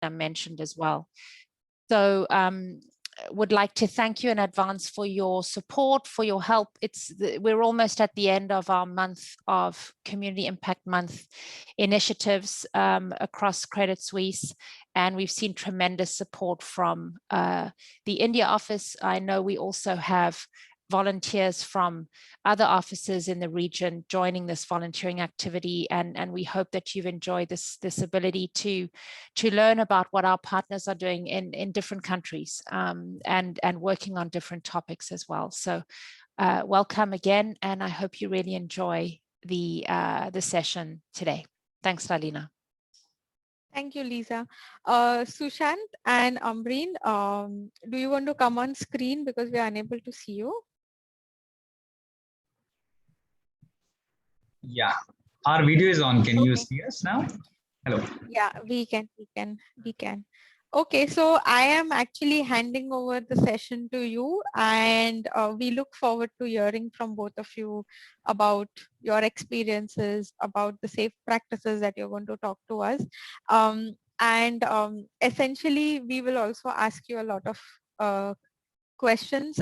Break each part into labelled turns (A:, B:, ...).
A: mentioned as well. So would like to thank you in advance for your support, for your help. We're almost at the end of our month of Community Impact Month initiatives across Credit Suisse, and we've seen tremendous support from the India office. I know we also have volunteers from other offices in the region joining this volunteering activity, and we hope that you've enjoyed this ability to learn about what our partners are doing in different countries, and working on different topics as well. So welcome again, and I hope you really enjoy the session today. Thanks, Lalina.
B: Thank you, Lisa. Sushant and Ambreen, do you want to come on screen because we are unable to see you?
C: Yeah, our video is on. Can you see us now? Hello.
B: Yeah, we can. Okay, so I am actually handing over the session to you, and we look forward to hearing from both of you about your experiences, about the safe practices that you're going to talk to us. Essentially, we will also ask you a lot of questions.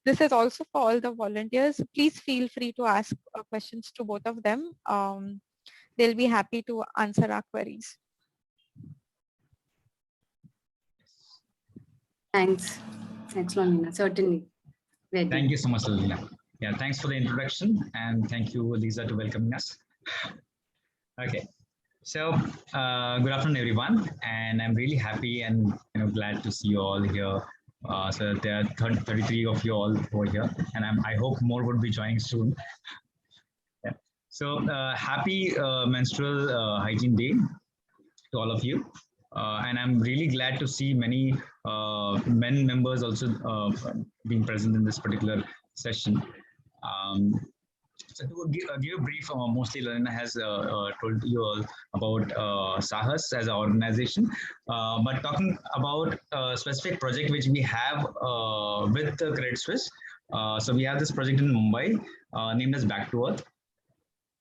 B: This is also for all the volunteers. Please feel free to ask questions to both of them. They'll be happy to answer our queries.
D: Thanks, Lalina. Certainly. Ready.
C: Thank you so much, Lalina. Yeah, thanks for the introduction, and thank you, Lisa, to welcoming us. Okay, so good afternoon, everyone, and I'm really happy and glad to see you all here. So there are 33 of you all over here, and I hope more would be joining soon. Yeah. So happy menstrual hygiene day to all of you. And I'm really glad to see many men members also being present in this particular session. So to give a brief, mostly Lalina has told you all about Sahas as an organization, but talking about a specific project which we have with Credit Suisse. So we have this project in Mumbai named as Back to Earth,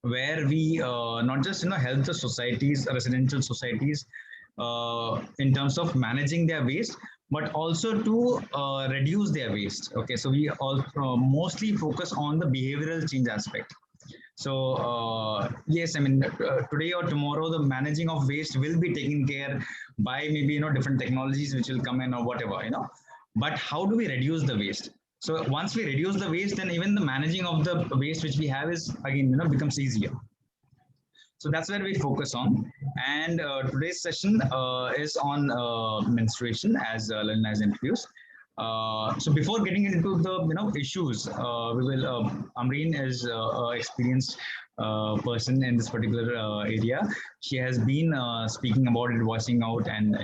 C: where we not just help the societies, residential societies, in terms of managing their waste, but also to reduce their waste. Okay, so we all mostly focus on the behavioral change aspect. So yes, I mean today or tomorrow the managing of waste will be taken care by maybe different technologies which will come in or whatever, but how do we reduce the waste? So once we reduce the waste, then even the managing of the waste which we have is again becomes easier. So that's where we focus on. And today's session is on menstruation, as Lalina has introduced. So before getting into the issues, we will. Ambreen is an experienced person in this particular area. She has been speaking about it, voicing out, and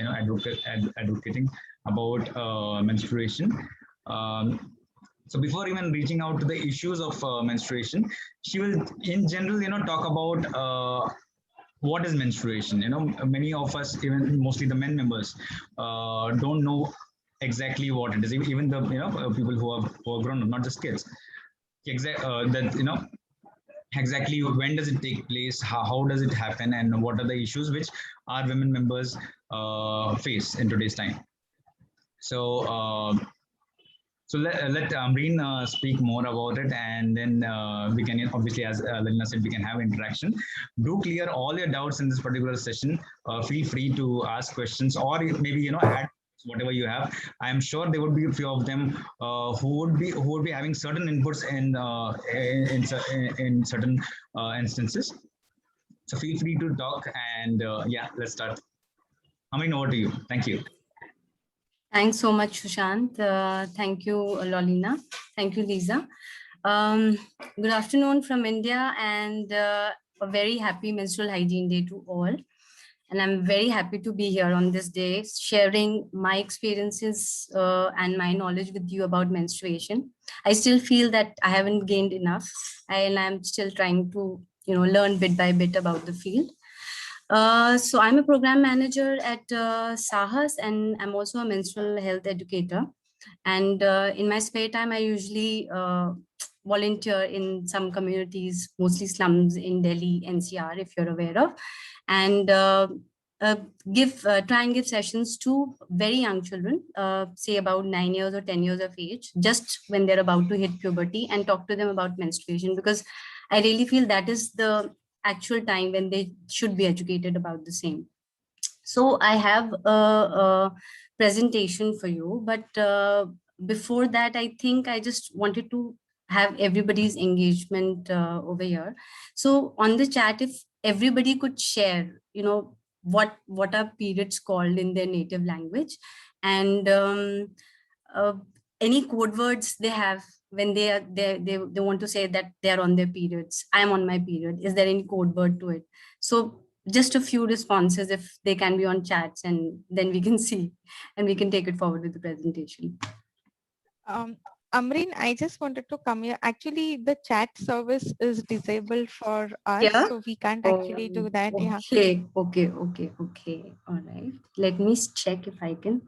C: advocating about menstruation. So before even reaching out to the issues of menstruation, she will in general, talk about what is menstruation. Many of us, even mostly the men members, don't know exactly what it is. Even the people who are grown up, not just kids. That exactly when does it take place, how does it happen, and what are the issues which our women members face in today's time. So. So let Ambreen speak more about it, and then we can obviously, as Lalina said, we can have interaction. Do clear all your doubts in this particular session. Feel free to ask questions, or maybe add whatever you have. I am sure there would be a few of them who would be having certain inputs in certain instances. So feel free to talk, and yeah, let's start. Ambreen, over to you. Thank you.
D: Thanks so much, Sushant. Thank you, Lalina. Thank you, Lisa. Good afternoon from India, and a very happy Menstrual Hygiene Day to all. And I'm very happy to be here on this day, sharing my experiences and my knowledge with you about menstruation. I still feel that I haven't gained enough, and I'm still trying to learn bit by bit about the field. So I'm a program manager at Sahas, and I'm also a menstrual health educator. And in my spare time, I usually volunteer in some communities, mostly slums in Delhi, NCR, if you're aware of. And try and give sessions to very young children, say about 9 years or 10 years of age, just when they're about to hit puberty, and talk to them about menstruation, because I really feel that is the actual time when they should be educated about the same. So I have a presentation for you, but before that, I think I just wanted to have everybody's engagement over here. So on the chat, if everybody could share, what are periods called in their native language, and uh, any code words they have when they want to say that they are on their periods. I am on my period. Is there any code word to it? So just a few responses if they can be on chats, and then we can see and we can take it forward with the presentation.
B: Amreen, I just wanted to come here. Actually, the chat service is disabled for us,
D: Yeah?
B: so we can't actually do that. Yeah.
D: Okay. All right. Let me check if I can.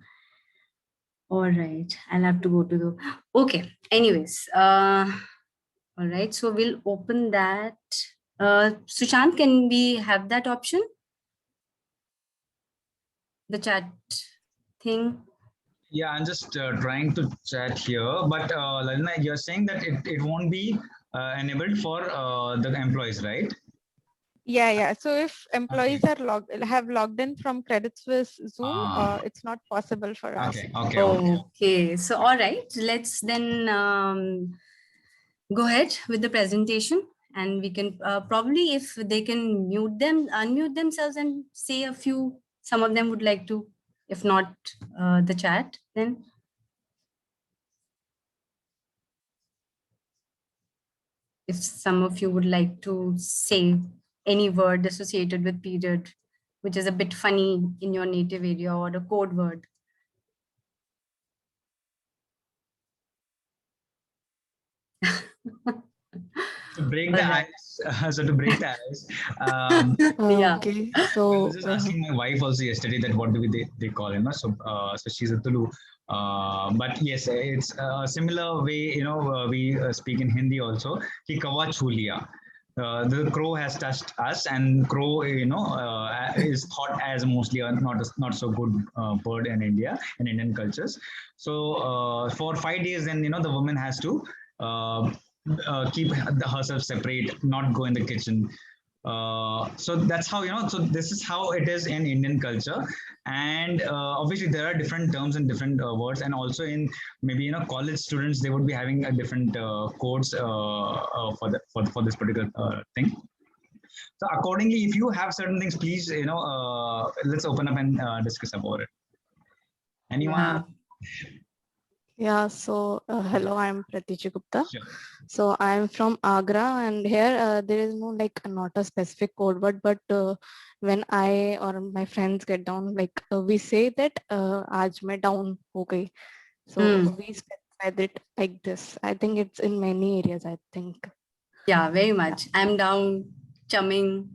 D: All right. I'll have to go to the. Okay. Anyways, all right. So we'll open that. Sushant, can we have that option? The chat thing.
C: Yeah, I'm just trying to chat here, but Lalina, you're saying that it won't be enabled for the employees, right?
B: Yeah. So if employees are have logged in from Credit Suisse Zoom, it's not possible for us.
D: Okay. So all right, let's then go ahead with the presentation, and we can probably, if they can unmute themselves and say a few. Some of them would like to, if not the chat, then. If some of you would like to say any word associated with period, which is a bit funny in your native area, or a code word.
C: To break the ice, so to break the ice,
D: Yeah.
B: Okay.
C: I
B: So
C: was just asking my wife also yesterday that what do they call him? So she's a Tulu. But yes, it's a similar way. We speak in Hindi also. Ki kawa chuliya. The crow has touched us, and crow, is thought as mostly not so good bird in India and Indian cultures. So for 5 days, then the woman has to keep herself separate, not go in the kitchen. So that's how, so this is how it is in Indian culture. And obviously there are different terms and different words, and also in maybe college students, they would be having a different codes for this particular thing. So accordingly, if you have certain things, please let's open up and discuss about it. Anyone?
E: Yeah, so hello, I'm Pratiji Gupta.
C: Sure.
E: So I'm from Agra, and here there is no not a specific code word, but when I or my friends get down, we say that aaj main down ho gayi. So we specify that like this. I think it's in many areas, I think.
D: Yeah, very much. I'm down, chumming.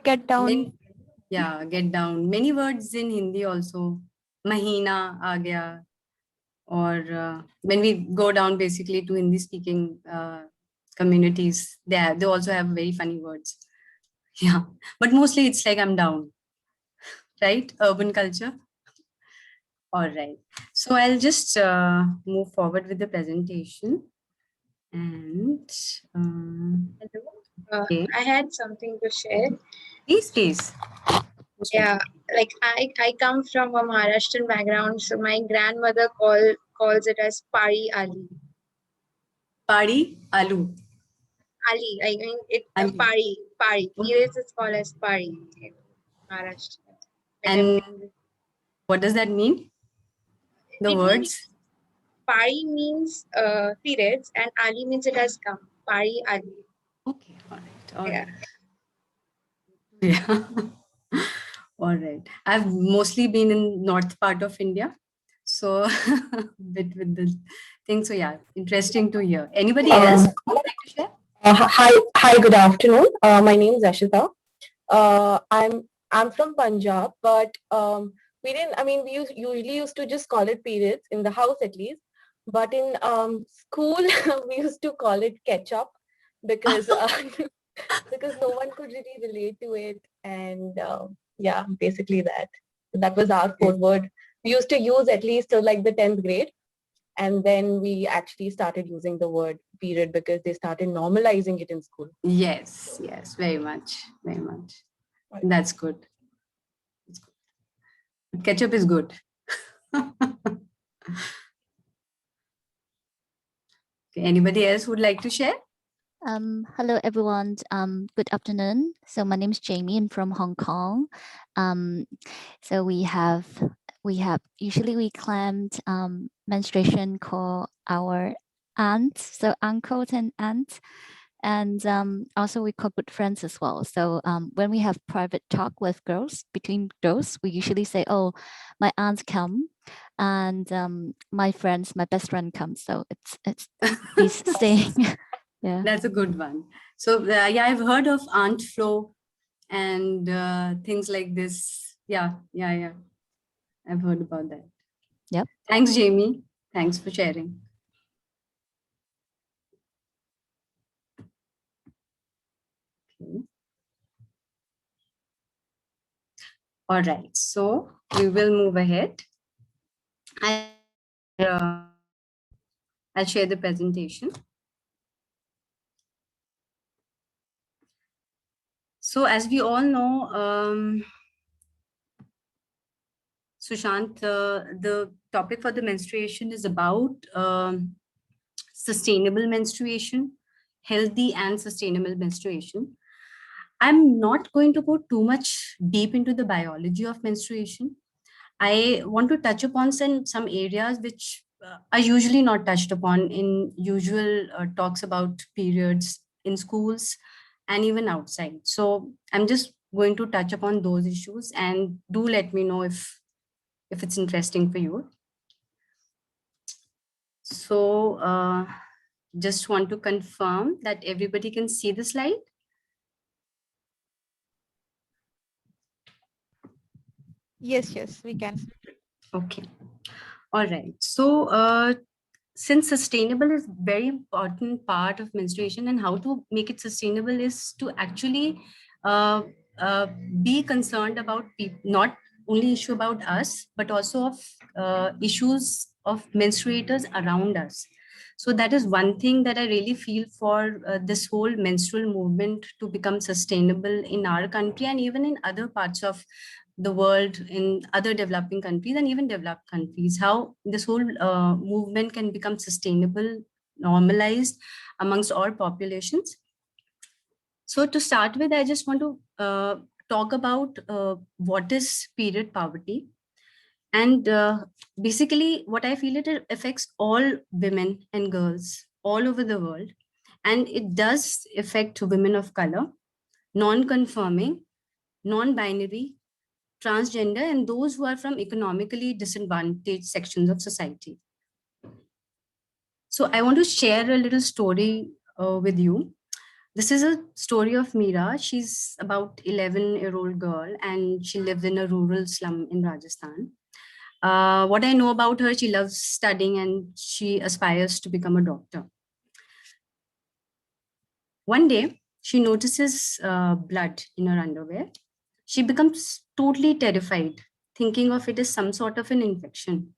B: Get down.
D: Get down. Many words in Hindi also. Mahina aa gaya. Or when we go down basically to Hindi speaking communities, they also have very funny words. Yeah, but mostly it's like I'm down, right? Urban culture. All right. So I'll just move forward with the presentation. And
F: Hello. I had something to share.
D: Please.
F: Yeah, like I come from a Maharashtrian background, so my grandmother calls it as Pari Ali.
D: Pari Alu.
F: Ali, I mean it. Pari. Here it's called as Pari in Maharashtra.
D: And what does that mean? The words?
F: Pari means periods, and Ali means it has come. Pari Ali.
D: Okay, all right. Yeah. All right. I've mostly been in north part of India, so bit with the thing. So yeah, interesting to hear. Anybody else would like to share?
G: Hi, good afternoon. My name is Ashita. I'm from Punjab, but we usually used to just call it periods in the house at least. But in school, we used to call it ketchup because because no one could really relate to it. And yeah, basically that. That was our code word. We used to use at least till like the 10th grade. And then we actually started using the word period because they started normalizing it in school.
D: Yes, yes, very much, very much. That's good. That's good. Ketchup is good. Okay, anybody else would like to share?
H: Hello everyone. Good afternoon. So my name is Jamie. I'm from Hong Kong. So we usually we claimed menstruation call our aunts, so uncles and aunts, and also we call good friends as well. So when we have private talk with girls, between girls, we usually say, "Oh, my aunt come," and my best friend comes. So it's this saying. Yeah,
D: that's a good one. So yeah, I've heard of Aunt Flo and things like this. Yeah. I've heard about that.
H: Yep.
D: Thanks, Jamie. Thanks for sharing. Okay. All right, so we will move ahead. I'll share the presentation. So as we all know, Sushant, the topic for the menstruation is about sustainable menstruation, healthy and sustainable menstruation. I'm not going to go too much deep into the biology of menstruation. I want to touch upon some areas which are usually not touched upon in usual talks about periods in schools and even outside. So I'm just going to touch upon those issues, and do let me know if it's interesting for you. So just want to confirm that everybody can see the slide.
B: Yes, we can.
D: Okay. All right. So since sustainable is very important part of menstruation, and how to make it sustainable is to actually be concerned about people, not only issue about us, but also of issues of menstruators around us. So that is one thing that I really feel for this whole menstrual movement to become sustainable in our country and even in other parts of the world, in other developing countries and even developed countries, how this whole movement can become sustainable, normalized amongst all populations. So to start with, I just want to talk about what is period poverty. And basically what I feel, it affects all women and girls all over the world. And it does affect women of color, non-conforming, non-binary, transgender, and those who are from economically disadvantaged sections of society. So I want to share a little story with you. This is a story of Meera. She's about 11-year-old girl and she lives in a rural slum in Rajasthan. What I know about her, she loves studying and she aspires to become a doctor. One day, she notices blood in her underwear. She becomes totally terrified, thinking of it as some sort of an infection.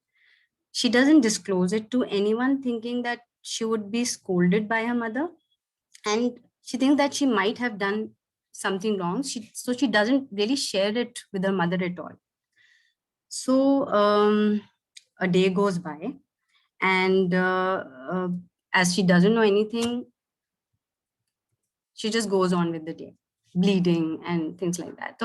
D: She doesn't disclose it to anyone, thinking that she would be scolded by her mother. And she thinks that she might have done something wrong. So she doesn't really share it with her mother at all. So a day goes by, and as she doesn't know anything, she just goes on with the day, bleeding and things like that.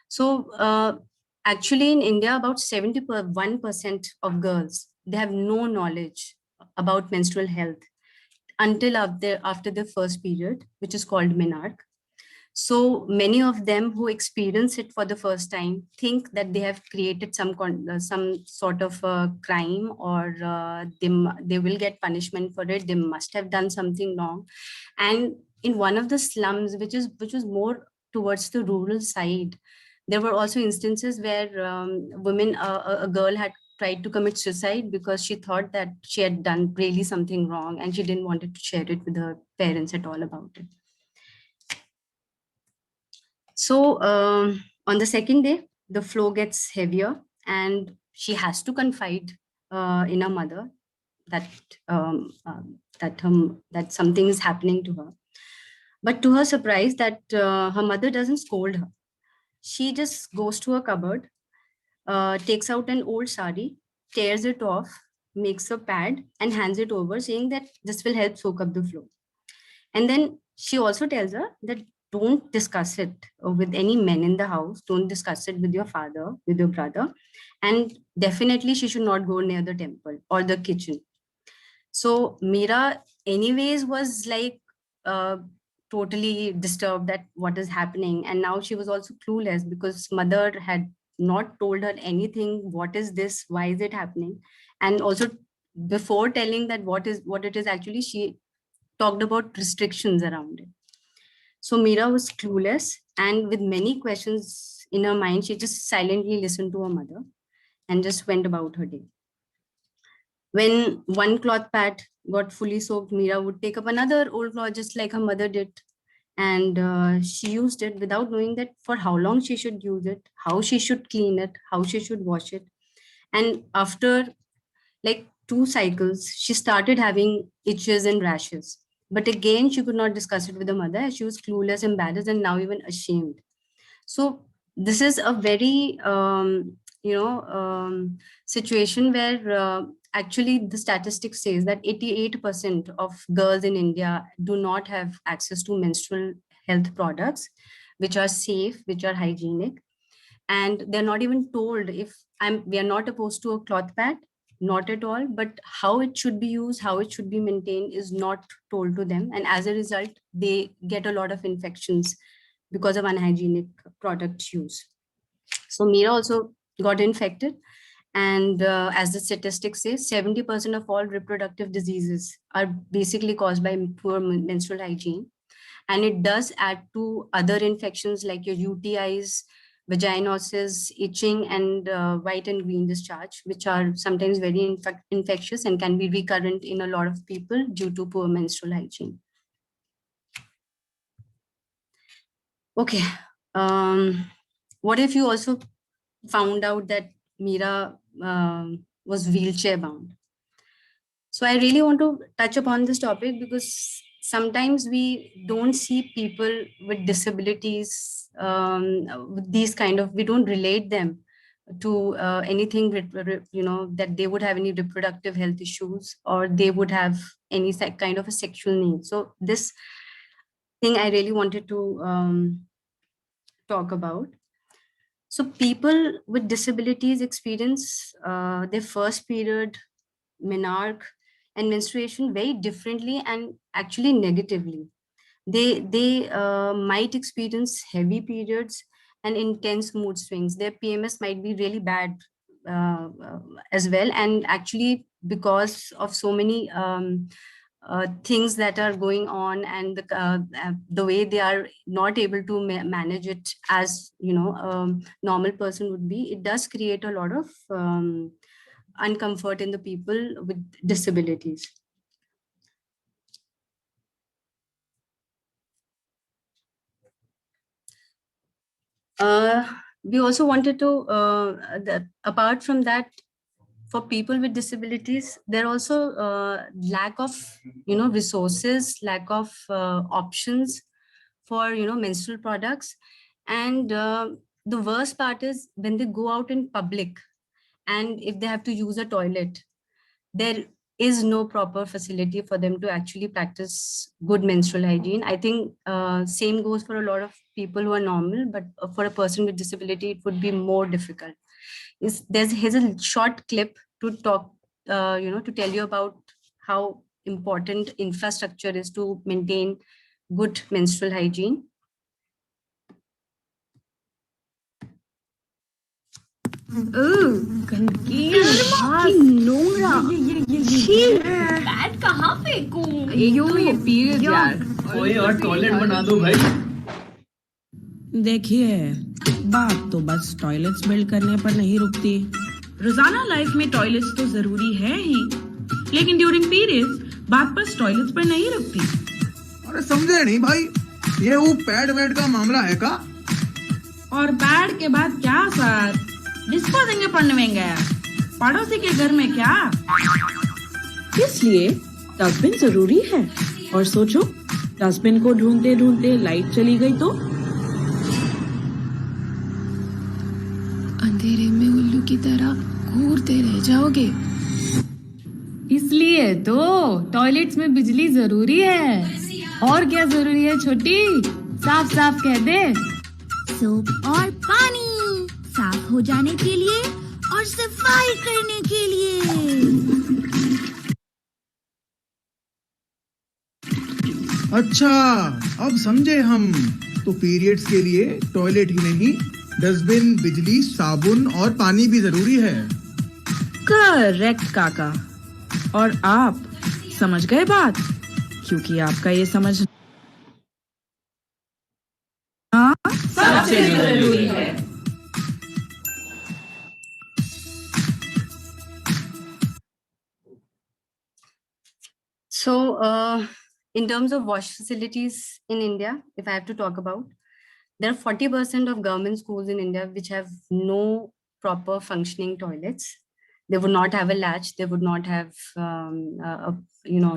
D: So actually in India, about 71% of girls, they have no knowledge about menstrual health until after the first period, which is called menarche. So many of them who experience it for the first time think that they have created some sort of crime, or they will get punishment for it. They must have done something wrong. And in one of the slums, which was more towards the rural side, there were also instances where a girl had tried to commit suicide because she thought that she had done really something wrong and she didn't want to share it with her parents at all about it. So on the second day, the flow gets heavier and she has to confide in her mother that that something is happening to her. But to her surprise, that her mother doesn't scold her. She just goes to a cupboard, takes out an old sari, tears it off, makes a pad and hands it over, saying that this will help soak up the flow. And then she also tells her that don't discuss it with any men in the house. Don't discuss it with your father, with your brother. And definitely she should not go near the temple or the kitchen. So Meera anyways was like totally disturbed that what is happening. And now she was also clueless because mother had not told her anything. What is this? Why is it happening? And also before telling that what it is actually, she talked about restrictions around it. So Meera was clueless and with many questions in her mind, she just silently listened to her mother and just went about her day. When one cloth pad got fully soaked, Meera would take up another old cloth just like her mother did. And she used it without knowing that for how long she should use it, how she should clean it, how she should wash it. And after like 2 cycles, she started having itches and rashes. But again, she could not discuss it with her mother as she was clueless, embarrassed, and now even ashamed. So this is a very, situation where actually the statistics says that 88% of girls in India do not have access to menstrual health products, which are safe, which are hygienic. And they're not even told we are not opposed to a cloth pad, not at all, but how it should be used, how it should be maintained is not told to them. And as a result, they get a lot of infections because of unhygienic product use. So Meera also got infected. And as the statistics say, 70% of all reproductive diseases are basically caused by poor menstrual hygiene. And it does add to other infections like your UTIs, vaginosis, itching, and white and green discharge, which are sometimes very infectious and can be recurrent in a lot of people due to poor menstrual hygiene. Okay. What if you also found out that Meera was wheelchair bound? So I really want to touch upon this topic because sometimes we don't see people with disabilities, with these kind of, we don't relate them to anything, that they would have any reproductive health issues or they would have any kind of a sexual need. So this thing I really wanted to talk about. So people with disabilities experience their first period, menarche, and menstruation very differently and actually negatively. They might experience heavy periods and intense mood swings. Their PMS might be really bad as well. And actually, because of so many things that are going on and the way they are not able to manage it as normal person would be, it does create a lot of uncomfort in the people with disabilities. We also wanted to, apart from that, for people with disabilities, there also lack of, resources, lack of options for, menstrual products. And the worst part is when they go out in public and if they have to use a toilet, there is no proper facility for them to actually practice good menstrual hygiene. I think same goes for a lot of people who are normal, but for a person with disability, it would be more difficult. Here's a short clip to talk, to tell you about how important infrastructure is to maintain good menstrual hygiene.
I: और toilet बना दो भाई।
J: देखिए, बात तो बस toilets build करने पर नहीं रुकती। रोजाना लाइफ में टॉयलेट्स तो जरूरी है ही, लेकिन ड्यूरिंग पीरियड्स बात बस टॉयलेट्स पर नहीं रुकती।
I: अरे समझे नहीं भाई, ये वो पैड वेड का मामला है का?
J: और पैड के बाद क्या सर? डिस्पोजिंग पढ़ने में गया, पड़ोसी के घर में क्या? इसलिए डस्टबिन जरूरी है। और सोचो, डस्टबिन को ढूंढते ढूंढते लाइट चली गई तो?
K: अंधेरे में उल्लू की तरह घूरते रह जाओगे। इसलिए तो टॉयलेट्स में बिजली जरूरी है। और क्या जरूरी है छोटी? साफ साफ कह दे।
L: सोप और पानी, साफ हो जाने के लिए और सफाई करने के लिए।
M: अच्छा, अब समझे हम। तो पीरियड्स के लिए टॉयलेट ही नहीं, डस्टबिन, बिजली, साबुन और पानी भी जरूरी है।
J: करेक्ट काका। और आप समझ गए बात? क्योंकि आपका ये समझ
K: सबसे जरूरी है।
D: So, in terms of wash facilities in India, if I have to talk about, there are 40% of government schools in India which have no proper functioning toilets. They would not have a latch. They would not have,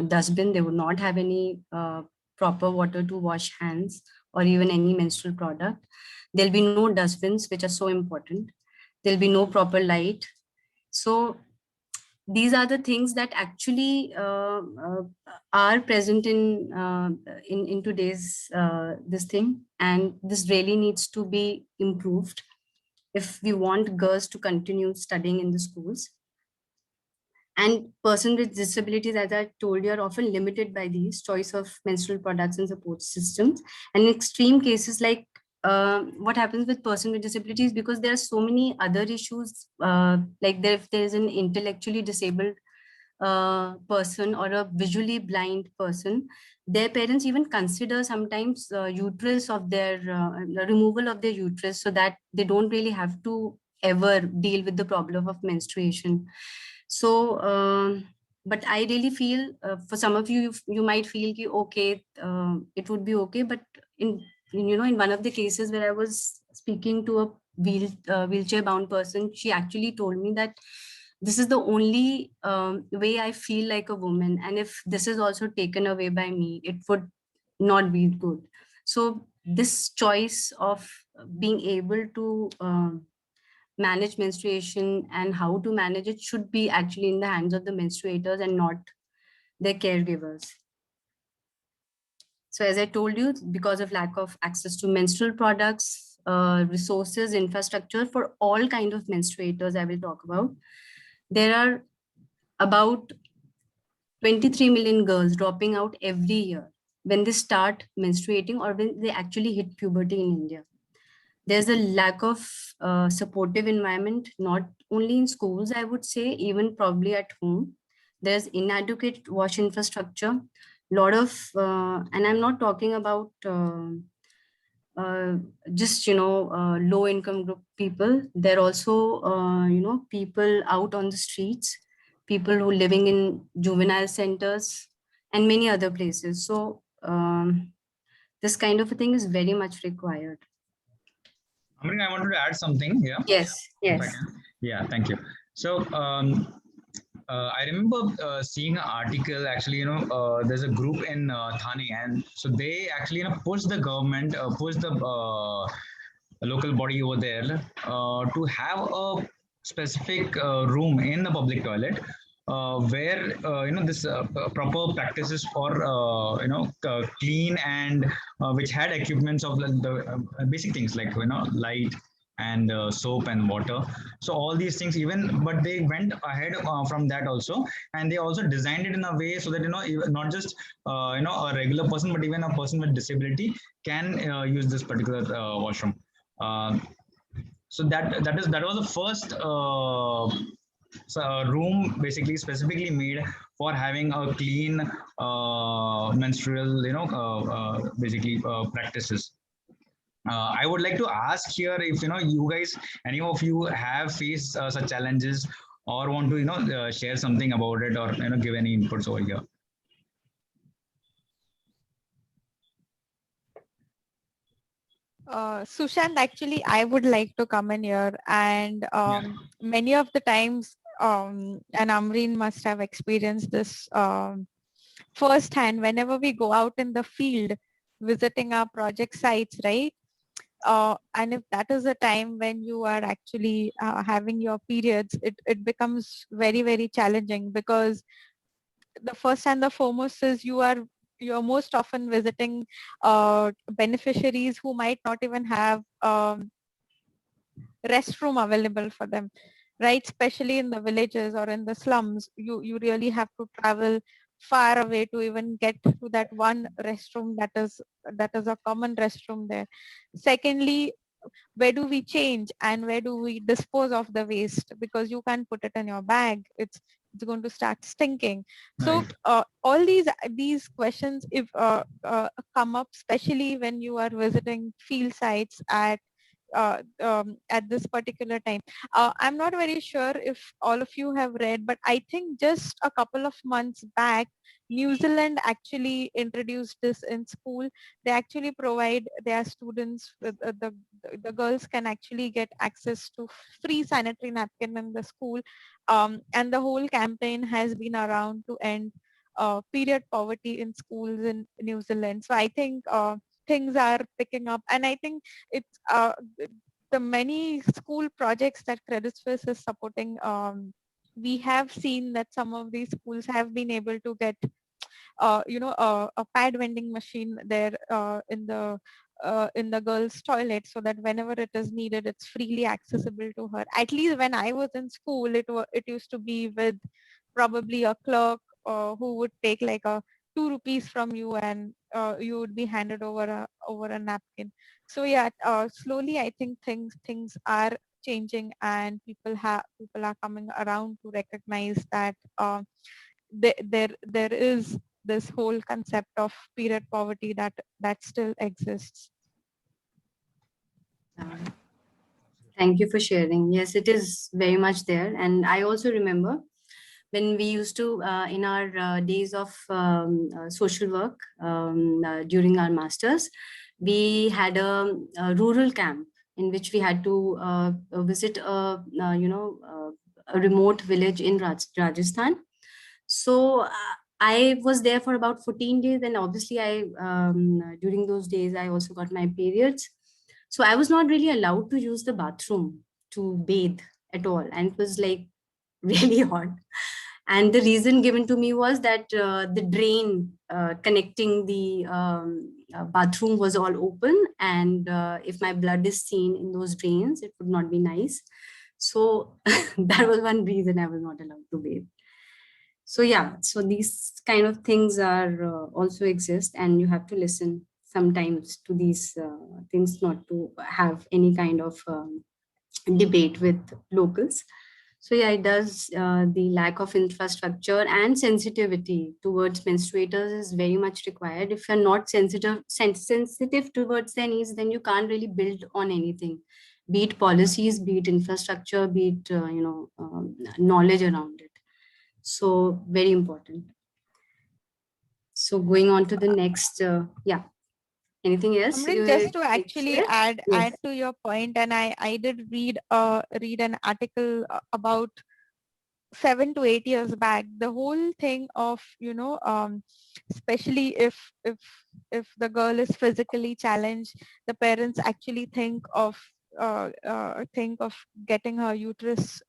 D: dustbin. They would not have any proper water to wash hands or even any menstrual product. There'll be no dustbins, which are so important. There'll be no proper light. So these are the things that actually are present in today's this thing, and this really needs to be improved if we want girls to continue studying in the schools. And persons with disabilities, as I told you, are often limited by these choice of menstrual products and support systems. And in extreme cases, like what happens with person with disabilities, because there are so many other issues, like if there is an intellectually disabled person or a visually blind person, their parents even consider sometimes uterus of their removal of their uterus, so that they don't really have to ever deal with the problem of menstruation. So but I really feel for some of you, you might feel ki, okay, it would be okay, but in one of the cases where I was speaking to a wheelchair bound person, she actually told me that this is the only way I feel like a woman, and if this is also taken away by me, it would not be good. So this choice of being able to manage menstruation and how to manage it should be actually in the hands of the menstruators and not their caregivers. So as I told you, because of lack of access to menstrual products, resources, infrastructure for all kinds of menstruators I will talk about, there are about 23 million girls dropping out every year when they start menstruating or when they actually hit puberty in India. There's a lack of supportive environment, not only in schools, I would say, even probably at home. There's inadequate wash infrastructure, lot of, and I'm not talking about just, low income group people. There are also, people out on the streets, people who are living in juvenile centers and many other places. So this kind of a thing is very much required.
C: Amreen, I wanted to add something here.
D: Yes, yes.
C: Yeah, thank you. So I remember seeing an article, actually, there's a group in Thane, and so they actually, pushed the government, pushed the local body over there to have a specific room in the public toilet where, this proper practices for, clean and which had equipments of the basic things like, light and soap and water. So all these things, but they went ahead from that also, and they also designed it in a way so that not just a regular person, but even a person with disability can use this particular washroom. So that was the first room basically specifically made for having a clean menstrual basically practices. I would like to ask here if you guys, any of you have faced such challenges or want to share something about it or give any inputs over here.
B: Sushant, actually, I would like to come in here, and many of the times, and Amreen must have experienced this firsthand. Whenever we go out in the field, visiting our project sites, right? And if that is a time when you are actually having your periods, it becomes very, very challenging, because the first and the foremost is you're most often visiting beneficiaries who might not even have restroom available for them, right? Especially in the villages or in the slums, you really have to travel far away to even get to that one restroom that is a common restroom there. Secondly, where do we change and where do we dispose of the waste, because you can't put it in your bag, it's going to start stinking. So all these questions if come up, especially when you are visiting field sites at this particular time. I'm not very sure if all of you have read, but I think just a couple of months back, New Zealand actually introduced this in school. They actually provide their students with the girls can actually get access to free sanitary napkin in the school, and the whole campaign has been around to end period poverty in schools in New Zealand. So I think things are picking up, and I think it's the many school projects that Credit Suisse is supporting. We have seen that some of these schools have been able to get a pad vending machine there in the girls' toilet, so that whenever it is needed, it's freely accessible to her. At least when I was in school, it used to be with probably a clerk who would take like a 2 rupees from you, and you would be handed over a napkin. So yeah, slowly I think things are changing, and people are coming around to recognize that there is this whole concept of period poverty that still exists.
D: Thank you for sharing. Yes, it is very much there. And I also remember when we used to, in our days of social work during our masters, we had a rural camp in which we had to visit a remote village in Rajasthan. So I was there for about 14 days, and obviously during those days I also got my periods. So I was not really allowed to use the bathroom to bathe at all, and it was like really hot. And the reason given to me was that the drain connecting the bathroom was all open, and if my blood is seen in those drains, it would not be nice. So that was one reason I was not allowed to bathe. So yeah, so these kind of things are also exist, and you have to listen sometimes to these things, not to have any kind of debate with locals. So yeah, it does. The lack of infrastructure and sensitivity towards menstruators is very much required. If you're not sensitive towards their needs, then you can't really build on anything, be it policies, be it infrastructure, be it knowledge around it. So very important. So going on to the next, yeah. Anything else?
B: Amreen, just to actually add to your point, and I did read an article about 7 to 8 years back. The whole thing of especially if the girl is physically challenged, the parents actually think of getting her uterus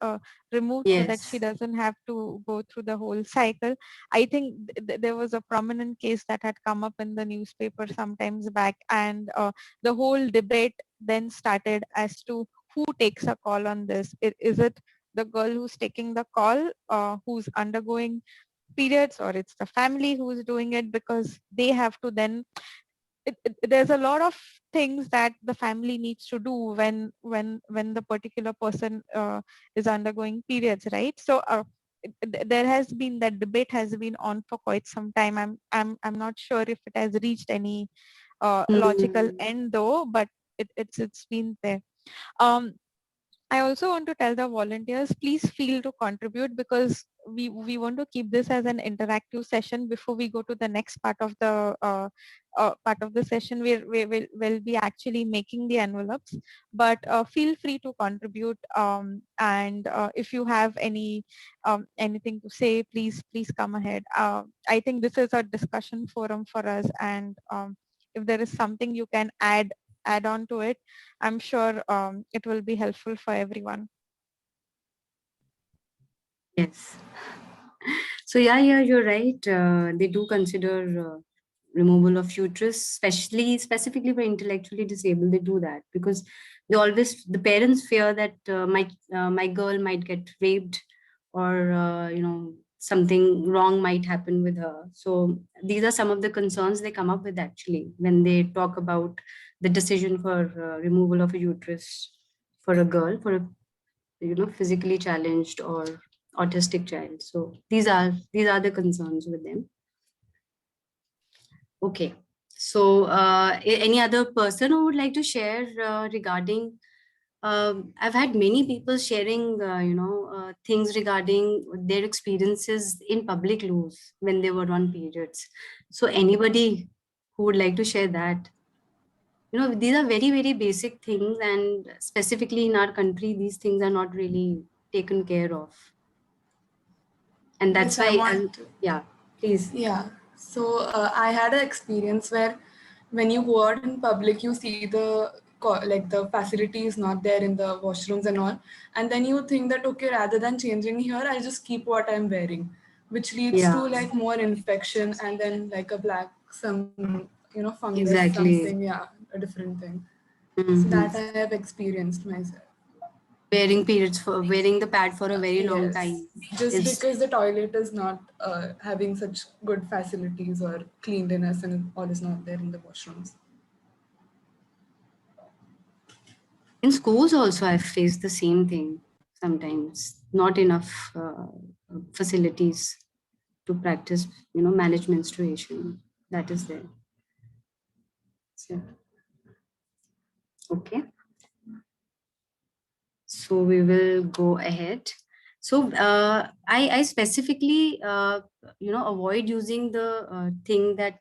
B: removed, so that she doesn't have to go through the whole cycle. I think there was a prominent case that had come up in the newspaper sometimes back, and the whole debate then started as to who takes a call on this. Is it the girl who's taking the call, who's undergoing periods, or it's the family who's doing it, because they have to then there's a lot of things that the family needs to do when the particular person is undergoing periods, right? So there has been that debate has been on for quite some time. I'm not sure if it has reached any logical end though, but it's been there. I also want to tell the volunteers, please feel to contribute, because we want to keep this as an interactive session before we go to the next part of the session where we'll be actually making the envelopes. But feel free to contribute, and if you have anything to say, please come ahead. I think this is a discussion forum for us, and if there is something you can add on to it, I'm sure it will be helpful for everyone.
D: Yes. So yeah, you're right. They do consider removal of uterus, specifically for intellectually disabled. They do that because the parents fear that my girl might get raped, or something wrong might happen with her. So these are some of the concerns they come up with actually when they talk about the decision for removal of a uterus for a girl, for a physically challenged or autistic child. So these are the concerns with them. Okay, so any other person who would like to share regarding? I've had many people sharing, things regarding their experiences in public loos when they were on periods. So anybody who would like to share that? These are very, very basic things, and specifically in our country, these things are not really taken care of. And that's why, yeah, please.
N: Yeah. So I had an experience where when you go out in public, you see the facility is not there in the washrooms and all. And then you think that, okay, rather than changing here, I'll just keep what I'm wearing, which leads to more infection and then fungus,
D: exactly.
N: something, a different thing. Mm-hmm. So that I have experienced myself.
D: Wearing the pad for a very long time.
N: Just because the toilet is not having such good facilities or cleanliness and all is not there in the washrooms.
D: In schools also, I've faced the same thing sometimes. Not enough facilities to practice, manage menstruation. That is there. So, okay. So we will go ahead. So I specifically, avoid using the thing that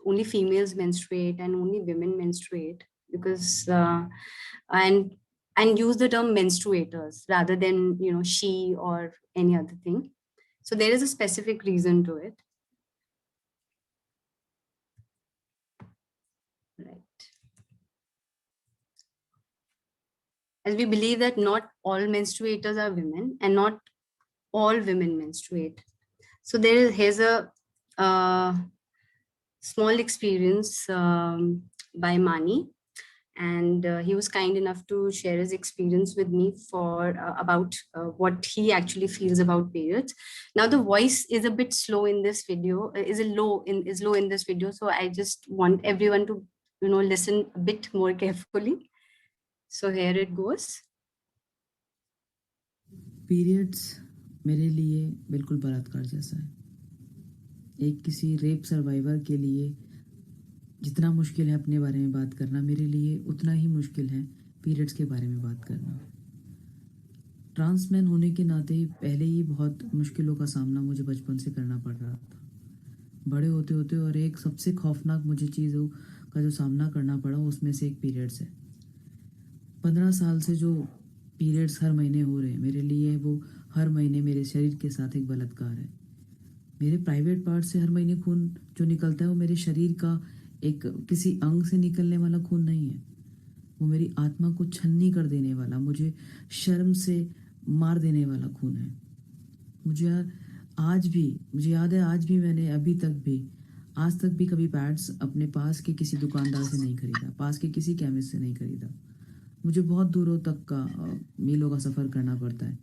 D: only females menstruate and only women menstruate, because and use the term menstruators rather than she or any other thing. So there is a specific reason to it. Right. As we believe that not all menstruators are women and not all women menstruate. So here's a small experience by Mani, and he was kind enough to share his experience with me for about what he actually feels about periods. Now the voice is a bit slow in this video, is low in this video, so I just want everyone to listen a bit more carefully. So here it goes.
O: Periods मेरे लिए बिल्कुल बलात्कार जैसा है। एक किसी rape survivor के लिए जितना मुश्किल है अपने बारे में बात करना, मेरे लिए उतना ही मुश्किल है पीरियड्स के बारे में बात करना। ट्रांसमैन होने के नाते पहले ही बहुत मुश्किलों का सामना मुझे बचपन से करना पड़ रहा था। बड़े होते होते और एक सबसे खौफनाक मुझे चीज़ों का जो सामना करना पड़ा उसमें से एक पीरियड्स है। 15 साल से जो पीरियड्स हर महीने हो रहे हैं, मेरे लिए वो हर महीने मेरे शरीर के साथ एक बलात्कार है। मेरे प्राइवेट पार्ट से हर महीने खून जो निकलता है वो मेरे शरीर का एक किसी अंग से निकलने वाला खून नहीं है, वो मेरी आत्मा को छन्नी कर देने वाला, मुझे शर्म से मार देने वाला खून है। मुझे याद है आज भी मैंने आज तक भी कभी पैड्स अपने पास के किसी दुकानदार से नहीं खरीदा, पास के किसी केमिस्ट से नहीं खरीदा। मुझे बहुत दूरों तक का मीलों का सफ़र करना पड़ता है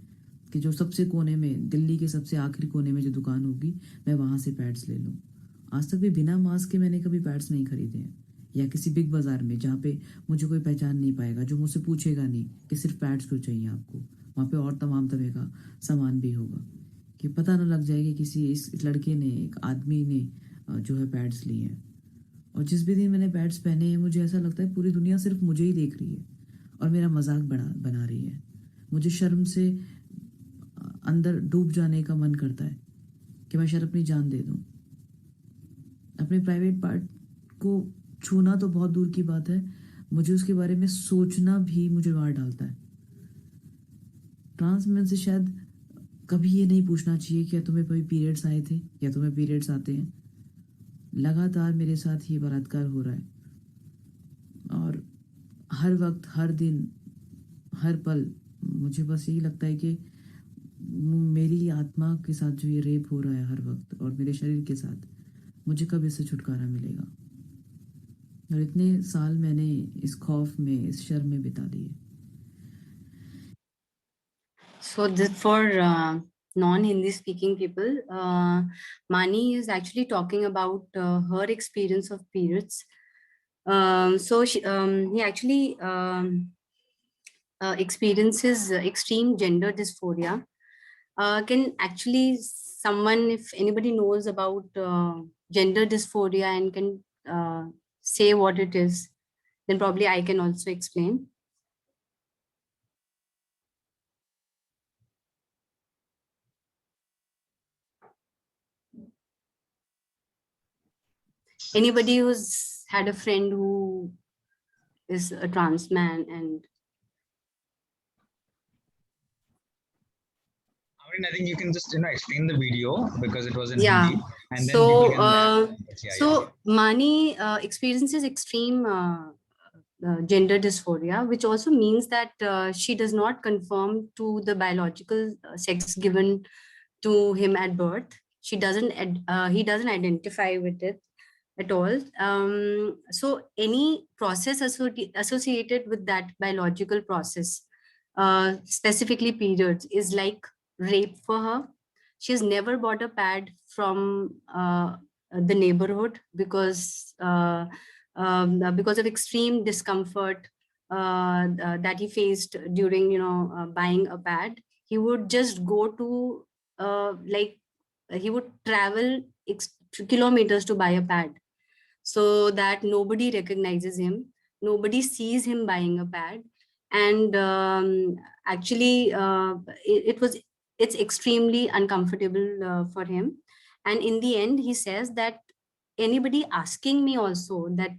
O: कि जो सबसे कोने में, दिल्ली के सबसे आखिरी कोने में जो दुकान होगी, मैं वहाँ से पैड्स ले लूँ। आज तक भी बिना मास्क के मैंने कभी पैड्स नहीं खरीदे हैं, या किसी बिग बाज़ार में जहाँ पे मुझे कोई पहचान नहीं पाएगा, जो मुझसे पूछेगा नहीं कि सिर्फ पैड्स क्यों चाहिए आपको। वहाँ पे और तमाम तरह का सामान भी होगा कि पता ना लग जाए कि किसी इस लड़के ने, एक आदमी ने जो है पैड्स लिए हैं। और जिस भी दिन मैंने पैड्स पहने हैं मुझे ऐसा लगता है पूरी दुनिया सिर्फ मुझे ही देख रही है और मेरा मजाक बना रही है। मुझे शर्म से अंदर डूब जाने का मन करता है कि मैं शायद अपनी जान दे दूं। अपने प्राइवेट पार्ट को छूना तो बहुत दूर की बात है, मुझे उसके बारे में सोचना भी मुझे मार डालता है। ट्रांस वुमेन से शायद कभी ये नहीं पूछना चाहिए क्या तुम्हें कभी पीरियड्स आए थे या तुम्हें पीरियड्स आते हैं। लगातार मेरे साथ ये बलात्कार हो रहा है और हर वक्त, हर दिन, हर पल मुझे बस यही लगता है कि मेरी आत्मा के साथ जो ये रेप हो रहा है हर वक्त और मेरे शरीर के साथ, मुझे कब इससे छुटकारा मिलेगा। और इतने साल मैंने इस खौफ में, इस शर्म में बिता दिए।
D: So this for non-Hindi speaking people, Mani is actually talking about her experience of periods. So he actually experiences extreme gender dysphoria. Can actually someone, if anybody knows about gender dysphoria and can say what it is, then probably I can also explain. Anybody who's had a friend who is a trans man and
C: I think you can just explain the video because it was in
D: yeah.
C: Hindi, and then
D: So
C: people can
D: Mani experiences extreme gender dysphoria, which also means that she does not conform to the biological sex given to him at birth. He doesn't identify with it at all. So any process associated with that biological process, specifically periods, is like rape for her. She's never bought a pad from the neighborhood because of extreme discomfort that he faced during buying a pad. He would just go to he would travel kilometers to buy a pad so that nobody recognizes him, nobody sees him buying a pad. And actually it's extremely uncomfortable for him. And in the end, he says that anybody asking me also that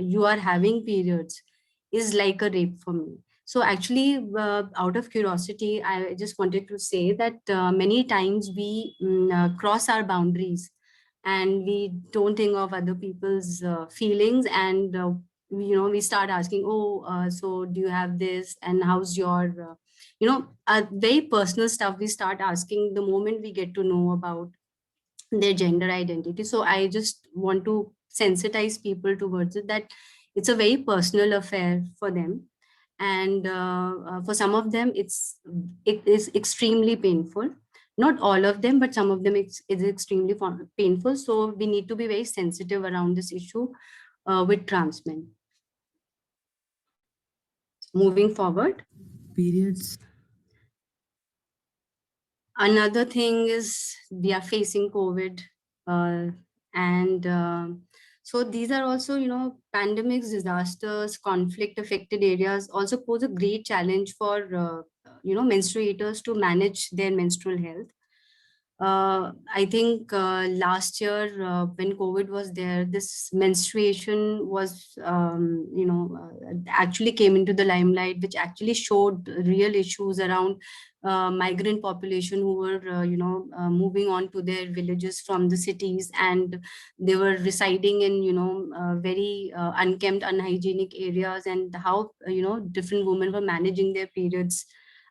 D: you are having periods is like a rape for me. So actually, out of curiosity, I just wanted to say that many times we cross our boundaries and we don't think of other people's feelings, and we start asking, so do you have this, and how's your very personal stuff we start asking the moment we get to know about their gender identity. So I just want to sensitize people towards it, that it's a very personal affair for them, and for some of them it is extremely painful. Not all of them, but some of them is extremely painful. So we need to be very sensitive around this issue with trans men. Moving forward.
O: Periods.
D: Another thing is we are facing COVID, and so these are also, pandemics, disasters, conflict affected areas also pose a great challenge for, menstruators to manage their menstrual health. I think last year when COVID was there, this menstruation was, actually came into the limelight, which actually showed real issues around migrant population who were, moving on to their villages from the cities, and they were residing in, very unkempt, unhygienic areas, and how, different women were managing their periods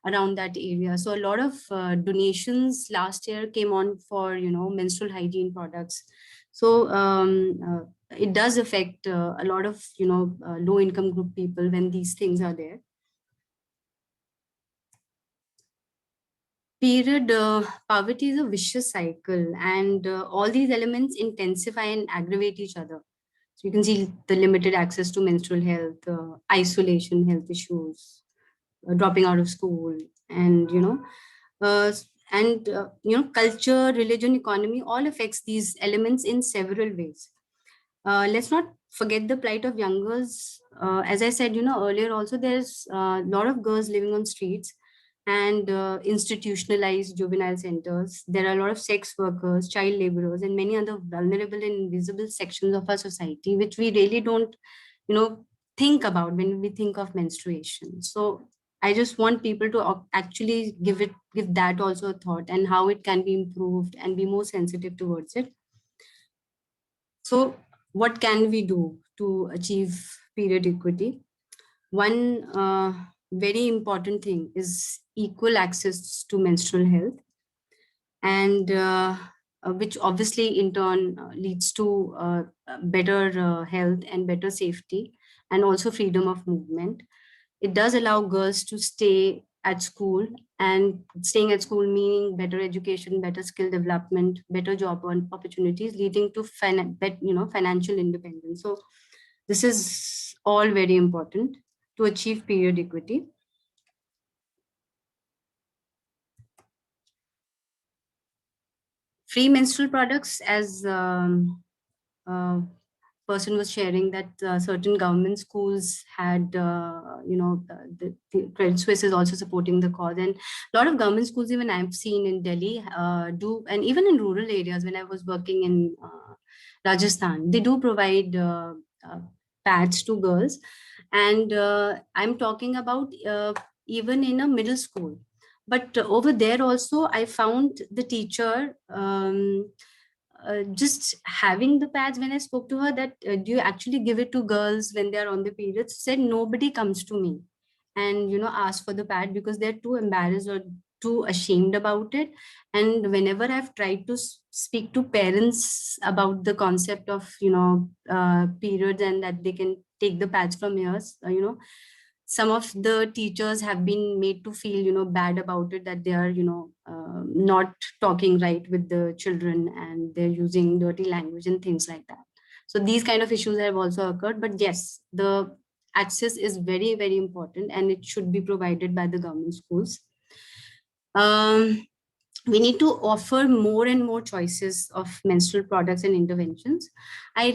D: around that area. So a lot of donations last year came on for, menstrual hygiene products. So it does affect a lot of, low income group people when these things are there. Period poverty is a vicious cycle, and all these elements intensify and aggravate each other. So you can see the limited access to menstrual health, isolation, health issues, dropping out of school, and culture, religion, economy all affects these elements in several ways. Let's not forget the plight of young girls. As I said, earlier also, there's a lot of girls living on streets and institutionalized juvenile centers. There are a lot of sex workers, child laborers, and many other vulnerable and invisible sections of our society, which we really don't, think about when we think of menstruation. So I just want people to actually give that also a thought, and how it can be improved and be more sensitive towards it. So what can we do to achieve period equity? One very important thing is equal access to menstrual health, and which obviously in turn leads to better health and better safety, and also freedom of movement. It does allow girls to stay at school, and staying at school meaning better education, better skill development, better job opportunities, leading to financial independence. So this is all very important to achieve period equity. Free menstrual products, as person was sharing, that certain government schools had, the Credit Suisse is also supporting the cause, and a lot of government schools, even I've seen in Delhi, do, and even in rural areas when I was working in Rajasthan, they do provide pads to girls. And I'm talking about even in a middle school. But over there also, I found the teacher just having the pads. When I spoke to her that, do you actually give it to girls when they're on the periods? Said nobody comes to me and, ask for the pad because they're too embarrassed or too ashamed about it. And whenever I've tried to speak to parents about the concept of, periods, and that they can take the pads from here, some of the teachers have been made to feel, bad about it, that they are, not talking right with the children, and they're using dirty language and things like that. So these kind of issues have also occurred. But yes, the access is very, very important, and it should be provided by the government schools. We need to offer more and more choices of menstrual products and interventions. I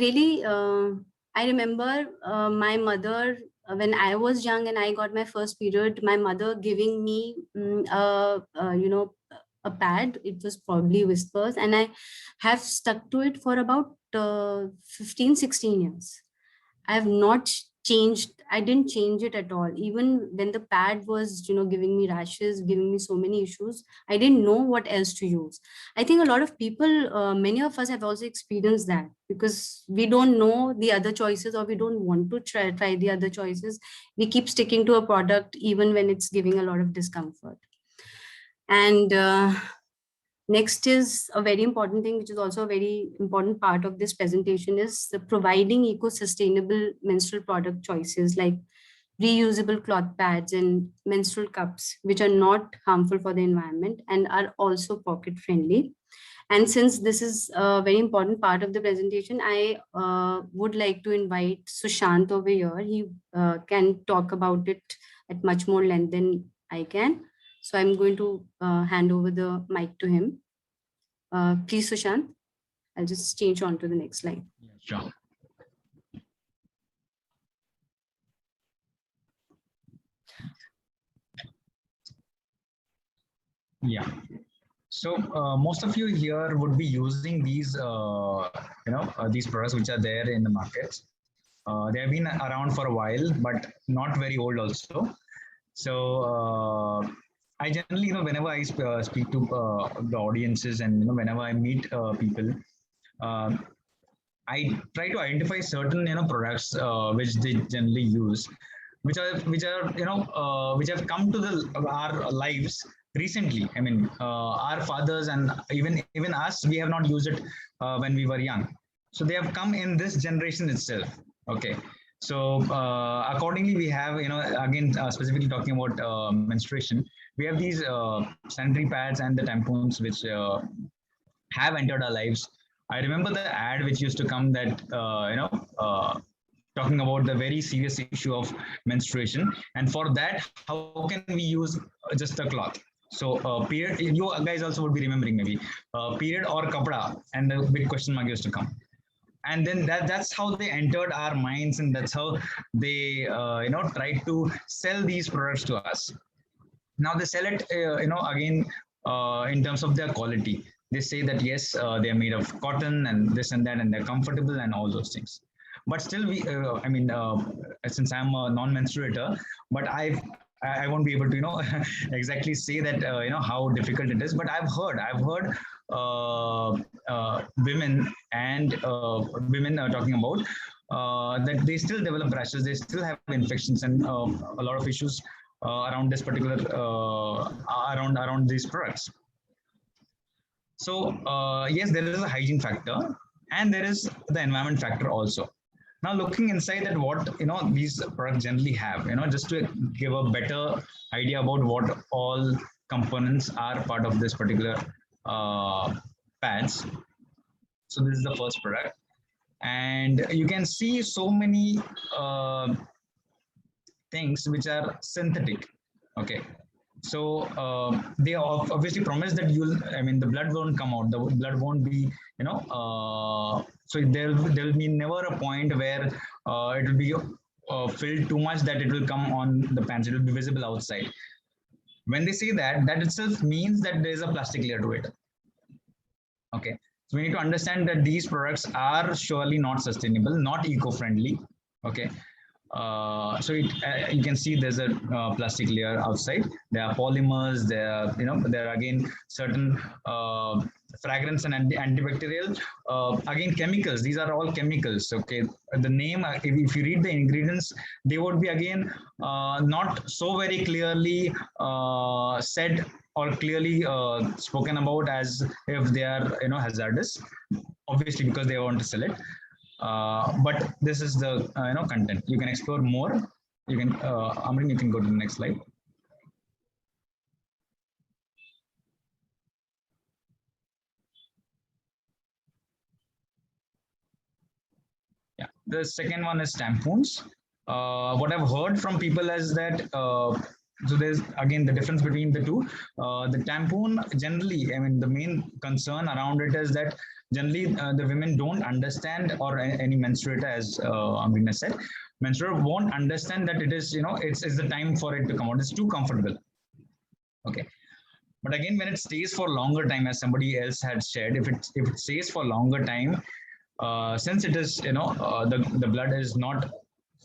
D: remember my mother, when I was young and I got my first period, my mother giving me a pad. It was probably Whispers, and I have stuck to it for about 15-16 years. I have not changed. I didn't change it at all. Even when the pad was, giving me rashes, giving me so many issues, I didn't know what else to use. I think a lot of people, many of us have also experienced that, because we don't know the other choices, or we don't want to try the other choices. We keep sticking to a product even when it's giving a lot of discomfort. And next is a very important thing, which is also a very important part of this presentation, is the providing eco-sustainable menstrual product choices like reusable cloth pads and menstrual cups, which are not harmful for the environment and are also pocket friendly. And since this is a very important part of the presentation, I would like to invite Sushant over here. He can talk about it at much more length than I can. So I'm going to hand over the mic to him. Please, Sushant. I'll just change on to the next slide.
C: Sure. Yeah. So most of you here would be using these, these products which are there in the market. They have been around for a while, but not very old also. So I generally, whenever I speak to the audiences, and whenever I meet people, I try to identify certain products which they generally use, which have come to our lives recently. I mean, our fathers and even us, we have not used it when we were young. So they have come in this generation itself. Okay. So accordingly, we have, again, specifically talking about menstruation, we have these sanitary pads and the tampons which have entered our lives. I remember the ad which used to come that, talking about the very serious issue of menstruation. And for that, how can we use just a cloth? So period, you guys also would be remembering maybe period or kapda, and the big question mark used to come. And then that's how they entered our minds, and that's how they tried to sell these products to us. Now they sell it, again, in terms of their quality. They say that yes, they are made of cotton and this and that, and they're comfortable and all those things. But still, since I'm a non-menstruator, but I won't be able to, exactly say that, how difficult it is. But I've heard women and women are talking about that they still develop rashes, they still have infections and a lot of issues around this particular, around these products. So yes, there is a hygiene factor and there is the environment factor also. Now looking inside at what these products generally have, just to give a better idea about what all components are part of this particular pads. So this is the first product, and you can see so many things which are synthetic. Okay, so they obviously promise that the blood won't come out, the blood won't be, so there will be never a point where it will be filled too much that it will come on the pants, it will be visible outside. When they say that, that itself means that there is a plastic layer to it. Okay, so we need to understand that these products are surely not sustainable, not eco-friendly. Okay, so you can see there's a plastic layer outside. There are polymers. There are again certain fragrance and antibacterial. Again, chemicals. These are all chemicals. Okay, the name. If you read the ingredients, they would be again not so very clearly said or clearly spoken about as if they are hazardous. Obviously, because they want to sell it. But this is the content. You can explore more. You can Amrin, you can go to the next slide. Yeah, the second one is tampons. What I've heard from people is that so there's again the difference between the two. The tampon generally, the main concern around it is that generally the women don't understand, or any menstruator, as Amrina said, menstruator won't understand that it is, it's the time for it to come out. It's too comfortable. Okay. But again, when it stays for longer time, as somebody else had shared, if it stays for longer time, since it is, the blood is not,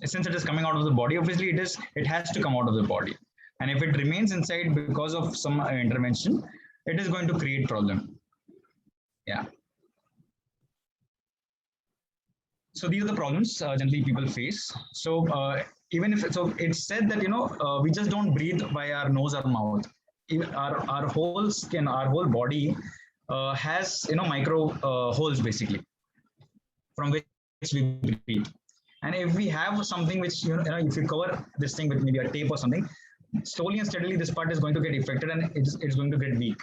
C: since it is coming out of the body, obviously it has to come out of the body. And if it remains inside because of some intervention, it is going to create problem. Yeah. So these are the problems generally people face. So even if it's said that we just don't breathe by our nose or mouth. Our whole skin, our whole body has micro holes basically from which we breathe. And if we have something which if you cover this thing with maybe a tape or something, slowly and steadily this part is going to get affected and it's going to get weak.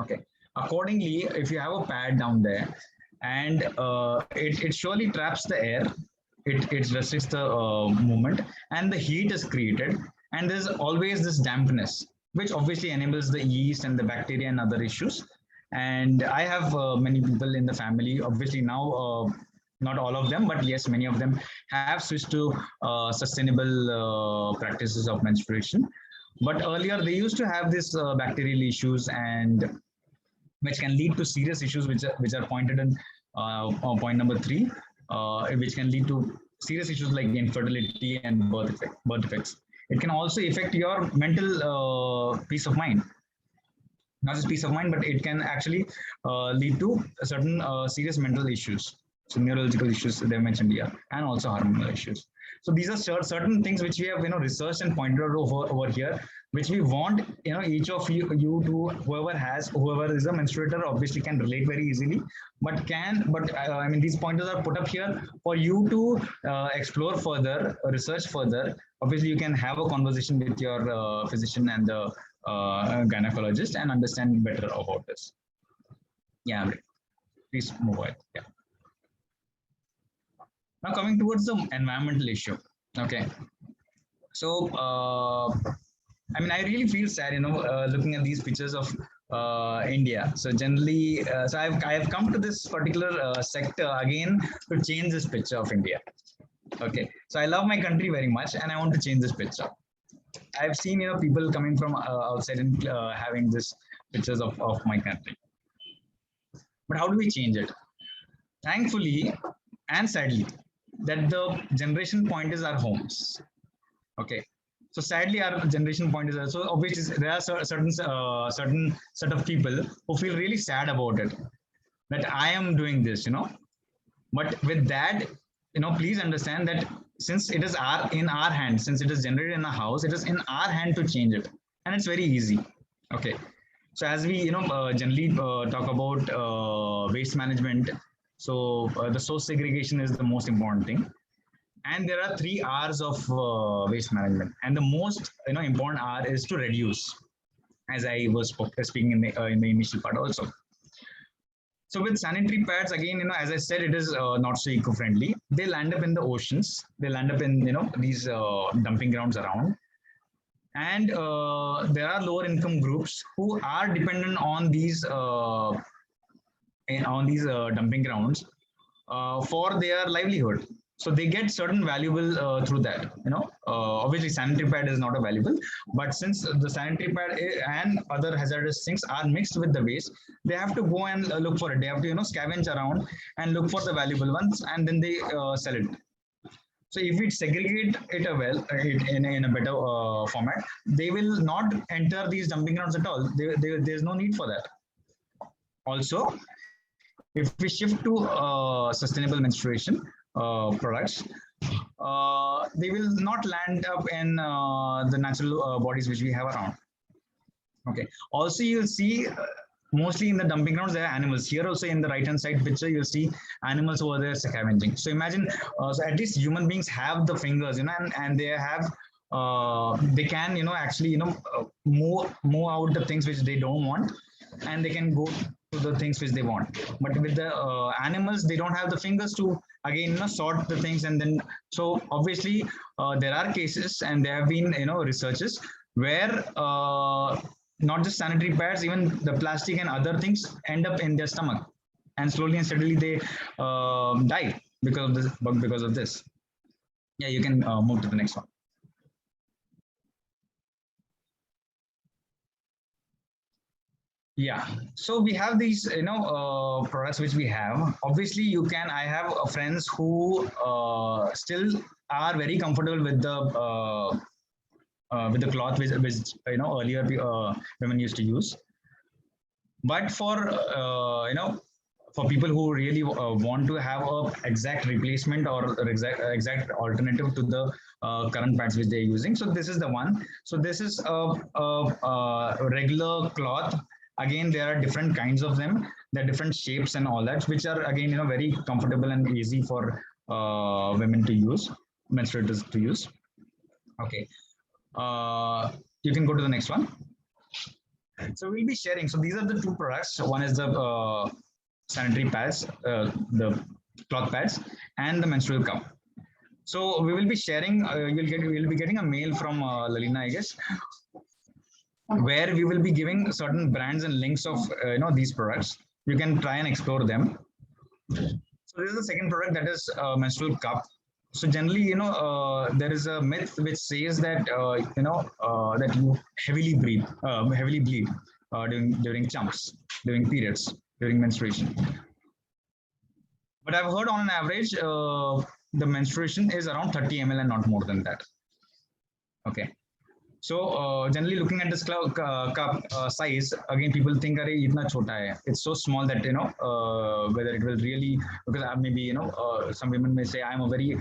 C: Okay. Accordingly, if you have a pad down there and it surely traps the air, it restricts the movement, and the heat is created, and there's always this dampness, which obviously enables the yeast and the bacteria and other issues. And I have many people in the family, obviously now not all of them, but yes, many of them have switched to sustainable practices of menstruation. But earlier they used to have this bacterial issues, and which can lead to serious issues, which are pointed in point number 3, which can lead to serious issues like infertility and birth defects. It can also affect your mental peace of mind. Not just peace of mind, but it can actually lead to certain serious mental issues. So neurological issues they mentioned here, and also hormonal issues. So these are certain things which we have researched and pointed out over here, which we want each of you to whoever is a menstruator obviously can relate very easily, but these pointers are put up here for you to explore further, research further. Obviously, you can have a conversation with your physician and the gynecologist and understand better about this. Yeah, please move on. Yeah. Now coming towards the environmental issue. Okay. So, I really feel sad, looking at these pictures of India. So generally, so I have come to this particular sector again to change this picture of India. Okay. So I love my country very much and I want to change this picture. I've seen, people coming from outside and having this pictures of my country. But how do we change it? Thankfully and sadly, that the generation point is our homes. Okay. So sadly, our generation point is also, obviously there are certain set of people who feel really sad about it, that I am doing this, But with that, please understand that since it is in our hand, since it is generated in a house, it is in our hand to change it, and it's very easy. Okay. So as we generally talk about waste management, so the source segregation is the most important thing. And there are 3 R's of waste management, and the most important R is to reduce, as I was speaking in the initial part also. So with sanitary pads, again, as I said, it is not so eco-friendly. They land up in the oceans. They land up in these dumping grounds around, and there are lower income groups who are dependent on these dumping grounds for their livelihood. So they get certain valuable through that, obviously sanitary pad is not a valuable, but since the sanitary pad and other hazardous things are mixed with the waste, they have to go and look for it. They have to, scavenge around and look for the valuable ones, and then they sell it. So if we segregate it in a better format, they will not enter these dumping grounds at all. There's no need for that. Also, if we shift to sustainable menstruation products, they will not land up in the natural bodies which we have around. Okay. Also, you'll see mostly in the dumping grounds there are animals. Here also in the right hand side picture, you'll see animals over there scavenging. So imagine, so at least human beings have the fingers, and they have they can actually move out the things which they don't want, and they can go to the things which they want. But with the animals, they don't have the fingers to again sort the things. And then so obviously there are cases, and there have been researches where not just sanitary pads, even the plastic and other things end up in their stomach, and slowly and steadily they die because of this. Yeah, you can move to the next one. Yeah, so we have these products which we have. Obviously I have friends who still are very comfortable with the cloth which earlier women used to use. But for for people who really want to have a exact replacement or exact alternative to the current pads which they're using, so this is the one. So this is a regular cloth. Again, there are different kinds of them. There are different shapes and all that, which are again very comfortable and easy for women to use, menstruators to use. Okay, you can go to the next one. So we'll be sharing. So these are the 2 products. One is the sanitary pads, the cloth pads, and the menstrual cup. So we will be sharing. You'll be getting a mail from Lalina, I guess, where we will be giving certain brands and links of these products. You can try and explore them. So this is the second product, that is menstrual cup. So generally, there is a myth which says that that you heavily bleed during chumps, during periods, during menstruation. But I've heard on an average, the menstruation is around 30 ml and not more than that. Okay. So generally looking at this cup size, again, people think, "Arey, itna chota hai." It's so small that whether it will really, because maybe some women may say, "I'm a very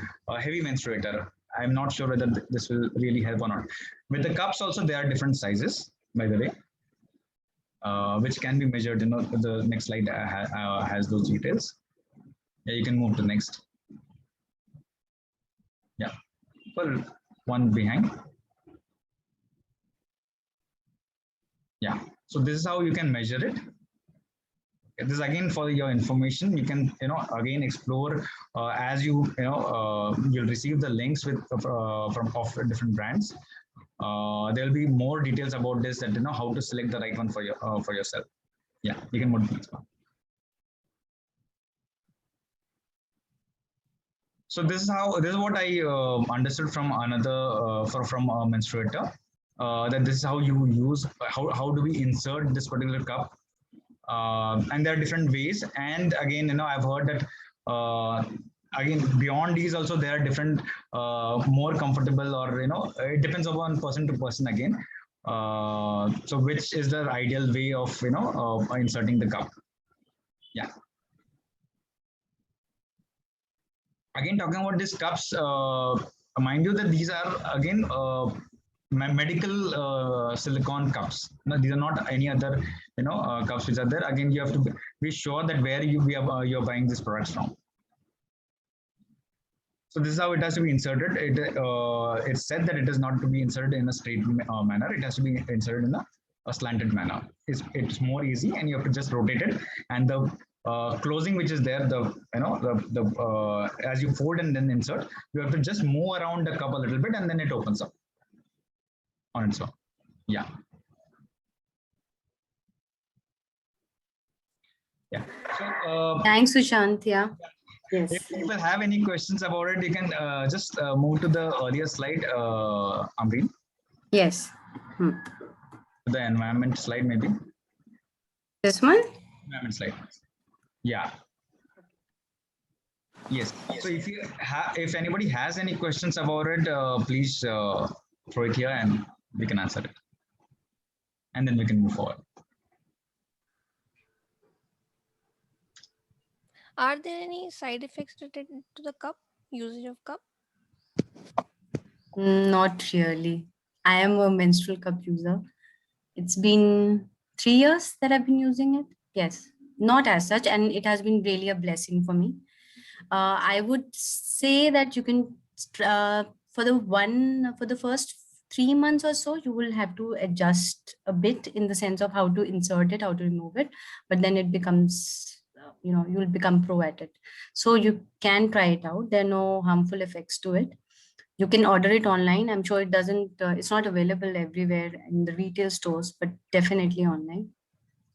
C: heavy menstruator. I'm not sure whether this will really help or not." With the cups also, there are different sizes, by the way, which can be measured. The next slide has those details. Yeah, you can move to next. Yeah, well, one behind. Yeah, so this is how you can measure it. This is again for your information. You can again explore as you'll receive the links with of different brands. There'll be more details about this, that how to select the right one for yourself. Yeah, you can move to the next one. So this is what I understood from another from a menstruator, that this is how you use, how do we insert this particular cup, and there are different ways. And again, I've heard that again, beyond these also there are different more comfortable, or it depends upon person to person again. So which is the ideal way of inserting the cup? Yeah. Again, talking about these cups, mind you that these are again medical silicone cups. No, these are not any other cups which are there. Again, you have to be sure that where you're buying these products from. So this is how it has to be inserted. It's said that it is not to be inserted in a straight manner. It has to be inserted in a slanted manner. It's more easy, and you have to just rotate it, and the closing which is there, as you fold and then insert, you have to just move around the cup a little bit, and then it opens up on its own. Yeah. Yeah. So
D: thanks, Sushant. Yeah. Yes.
C: If people have any questions about it, you can just move to the earlier slide, Amreen.
D: Yes.
C: The environment slide, maybe.
D: This one?
C: Environment slide. Yeah. Yes. So if anybody has any questions about it, please throw it here and we can answer it. And then we can move forward.
P: Are there any side effects related to the cup, usage of cup?
D: Not really. I am a menstrual cup user. It's been 3 years that I've been using it. Yes, not as such, and it has been really a blessing for me. I would say that you can, for the first 3 months or so, you will have to adjust a bit in the sense of how to insert it, how to remove it, but then it becomes, you will become pro at it. So you can try it out. There are no harmful effects to it. You can order it online. I'm sure it's not available everywhere in the retail stores, but definitely online.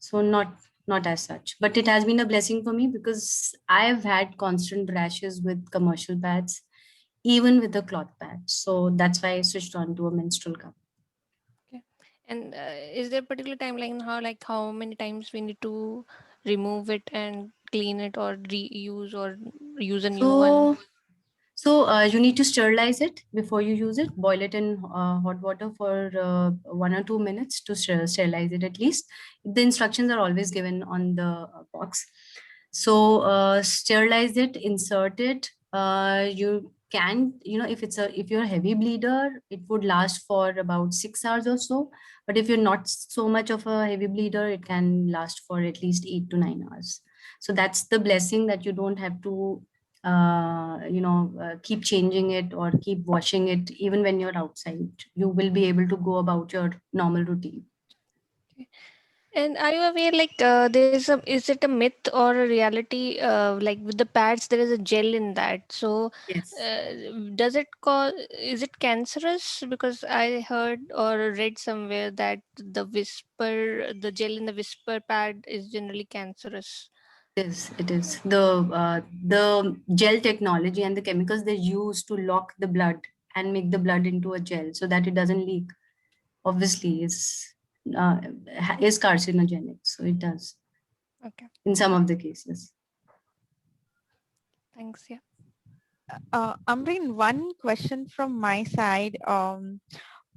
D: So not as such, but it has been a blessing for me because I've had constant rashes with commercial pads, even with the cloth pads. So that's why I switched on to a menstrual cup.
P: Okay. And is there a particular timeline how many times we need to remove it and clean it, or reuse, or use a new one?
D: So you need to sterilize it before you use it. Boil it in hot water for 1 or 2 minutes to sterilize it at least. The instructions are always given on the box. So sterilize it, insert it. You can, if you're a heavy bleeder, it would last for about 6 hours or so. But if you're not so much of a heavy bleeder, it can last for at least 8 to 9 hours. So that's the blessing, that you don't have to keep changing it or keep washing it. Even when you're outside, you will be able to go about your normal routine.
P: Okay. And are you aware, is it a myth or a reality? Like with the pads, there is a gel in that. So
D: yes.
P: Is it cancerous? Because I heard or read somewhere that the gel in the Whisper pad is generally cancerous.
D: It is. The gel technology and the chemicals they use to lock the blood and make the blood into a gel so that it doesn't leak, obviously is carcinogenic. So it does.
P: Okay.
D: In some of the cases.
P: Thanks. Yeah.
B: Amreen, one question from my side.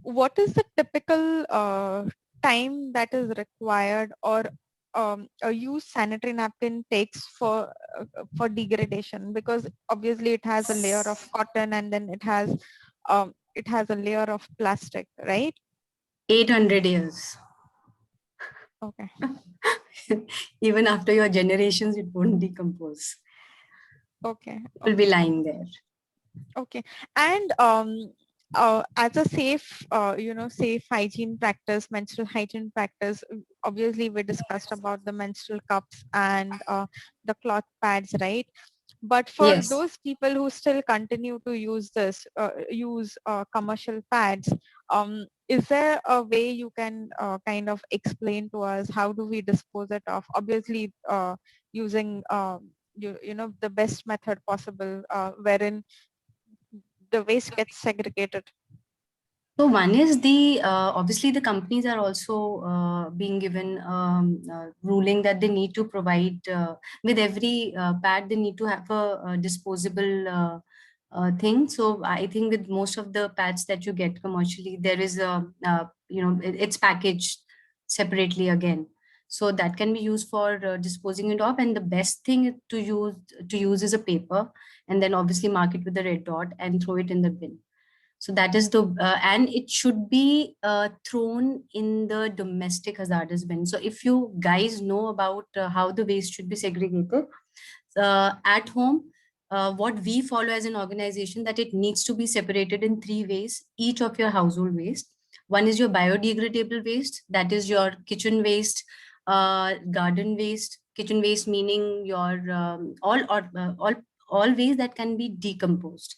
B: What is the typical time that is required, or a used sanitary napkin takes for degradation? Because obviously it has a layer of cotton and then it has a layer of plastic, right?
D: 800 years.
B: Okay.
D: Even after your generations, it won't decompose.
B: Okay.
D: It will be lying there.
B: Okay. And as a safe hygiene practice, menstrual hygiene practice, obviously we discussed about the menstrual cups and the cloth pads, right? But for
D: Yes.
B: those people who still continue to use commercial pads, is there a way you can kind of explain to us how do we dispose it of? Obviously, using the best method possible wherein the waste gets segregated?
D: So one is the obviously the companies are also being given ruling that they need to provide with every pad they need to have a disposable thing. So I think with most of the pads that you get commercially, there is a it's packaged separately again. So that can be used for disposing it off. And the best thing to use is a paper, and then obviously mark it with a red dot and throw it in the bin. So that is the, and it should be thrown in the domestic hazardous bin. So if you guys know about how the waste should be segregated at home, what we follow as an organization, that it needs to be separated in 3 ways, each of your household waste. One is your biodegradable waste, that is your kitchen waste, garden waste, kitchen waste meaning your all waste that can be decomposed.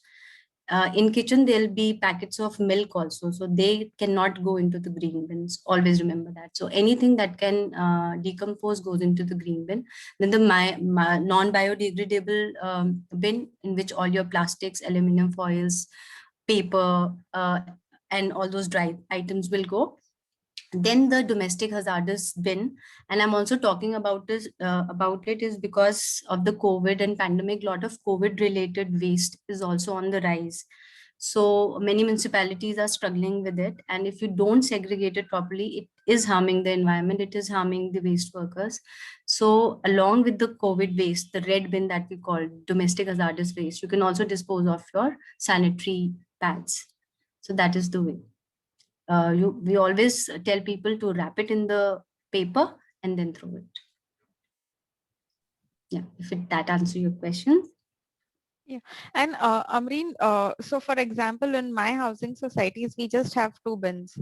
D: In kitchen, there'll be packets of milk also, so they cannot go into the green bins. Always remember that. So anything that can decompose goes into the green bin. Then the non-biodegradable bin, in which all your plastics, aluminum foils, paper, and all those dry items will go. Then the domestic hazardous bin, and I'm also talking about this about it is because of the COVID and pandemic. A lot of COVID related waste is also on the rise. So many municipalities are struggling with it, and if you don't segregate it properly, it is harming the environment, it is harming the waste workers. So along with the COVID waste, the red bin that we call domestic hazardous waste, you can also dispose of your sanitary pads. So that is the way. We always tell people to wrap it in the paper and then throw it. Yeah, if that answers your question.
B: Yeah, and Amreen, so for example, in my housing societies, we just have 2 bins.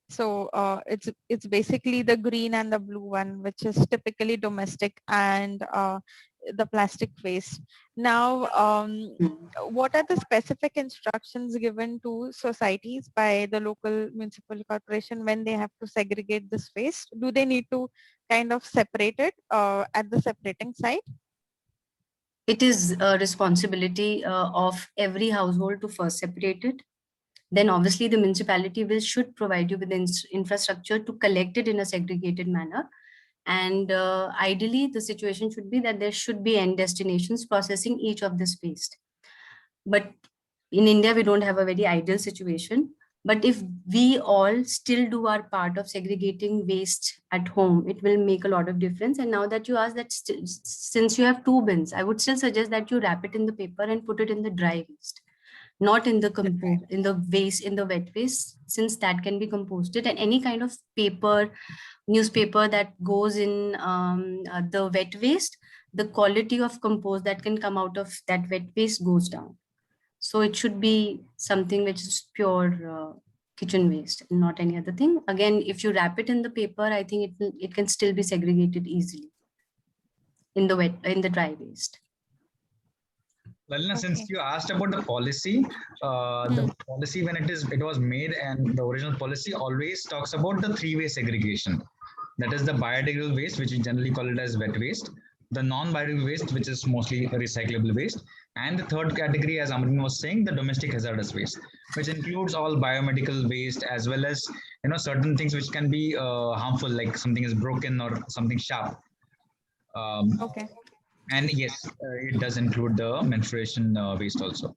B: So it's basically the green and the blue one, which is typically domestic, and the plastic waste. Now, what are the specific instructions given to societies by the local municipal corporation when they have to segregate this waste? Do they need to kind of separate it at the separating site?
D: It is a responsibility of every household to first separate it. Then obviously the municipality should provide you with the infrastructure to collect it in a segregated manner. And ideally, the situation should be that there should be end destinations processing each of this waste. But in India, we don't have a very ideal situation. But if we all still do our part of segregating waste at home, it will make a lot of difference. And now that you ask that, since you have 2 bins, I would still suggest that you wrap it in the paper and put it in the dry waste, not in the in the waste, in the wet waste, since that can be composted. And any kind of paper, newspaper that goes in the wet waste, the quality of compost that can come out of that wet waste goes down. So it should be something which is pure kitchen waste, not any other thing. Again, if you wrap it in the paper, I think it can still be segregated easily in the dry waste.
C: Lalina, since you asked about the policy, the policy when it was made, and the original policy always talks about the 3-way segregation. That is the biodegradable waste, which we generally call it as wet waste, the non-biodegradable waste, which is mostly recyclable waste, and the third category, as Amreen was saying, the domestic hazardous waste, which includes all biomedical waste, as well as certain things which can be harmful, like something is broken or something sharp.
B: Okay.
C: And yes, it does include the menstruation waste also.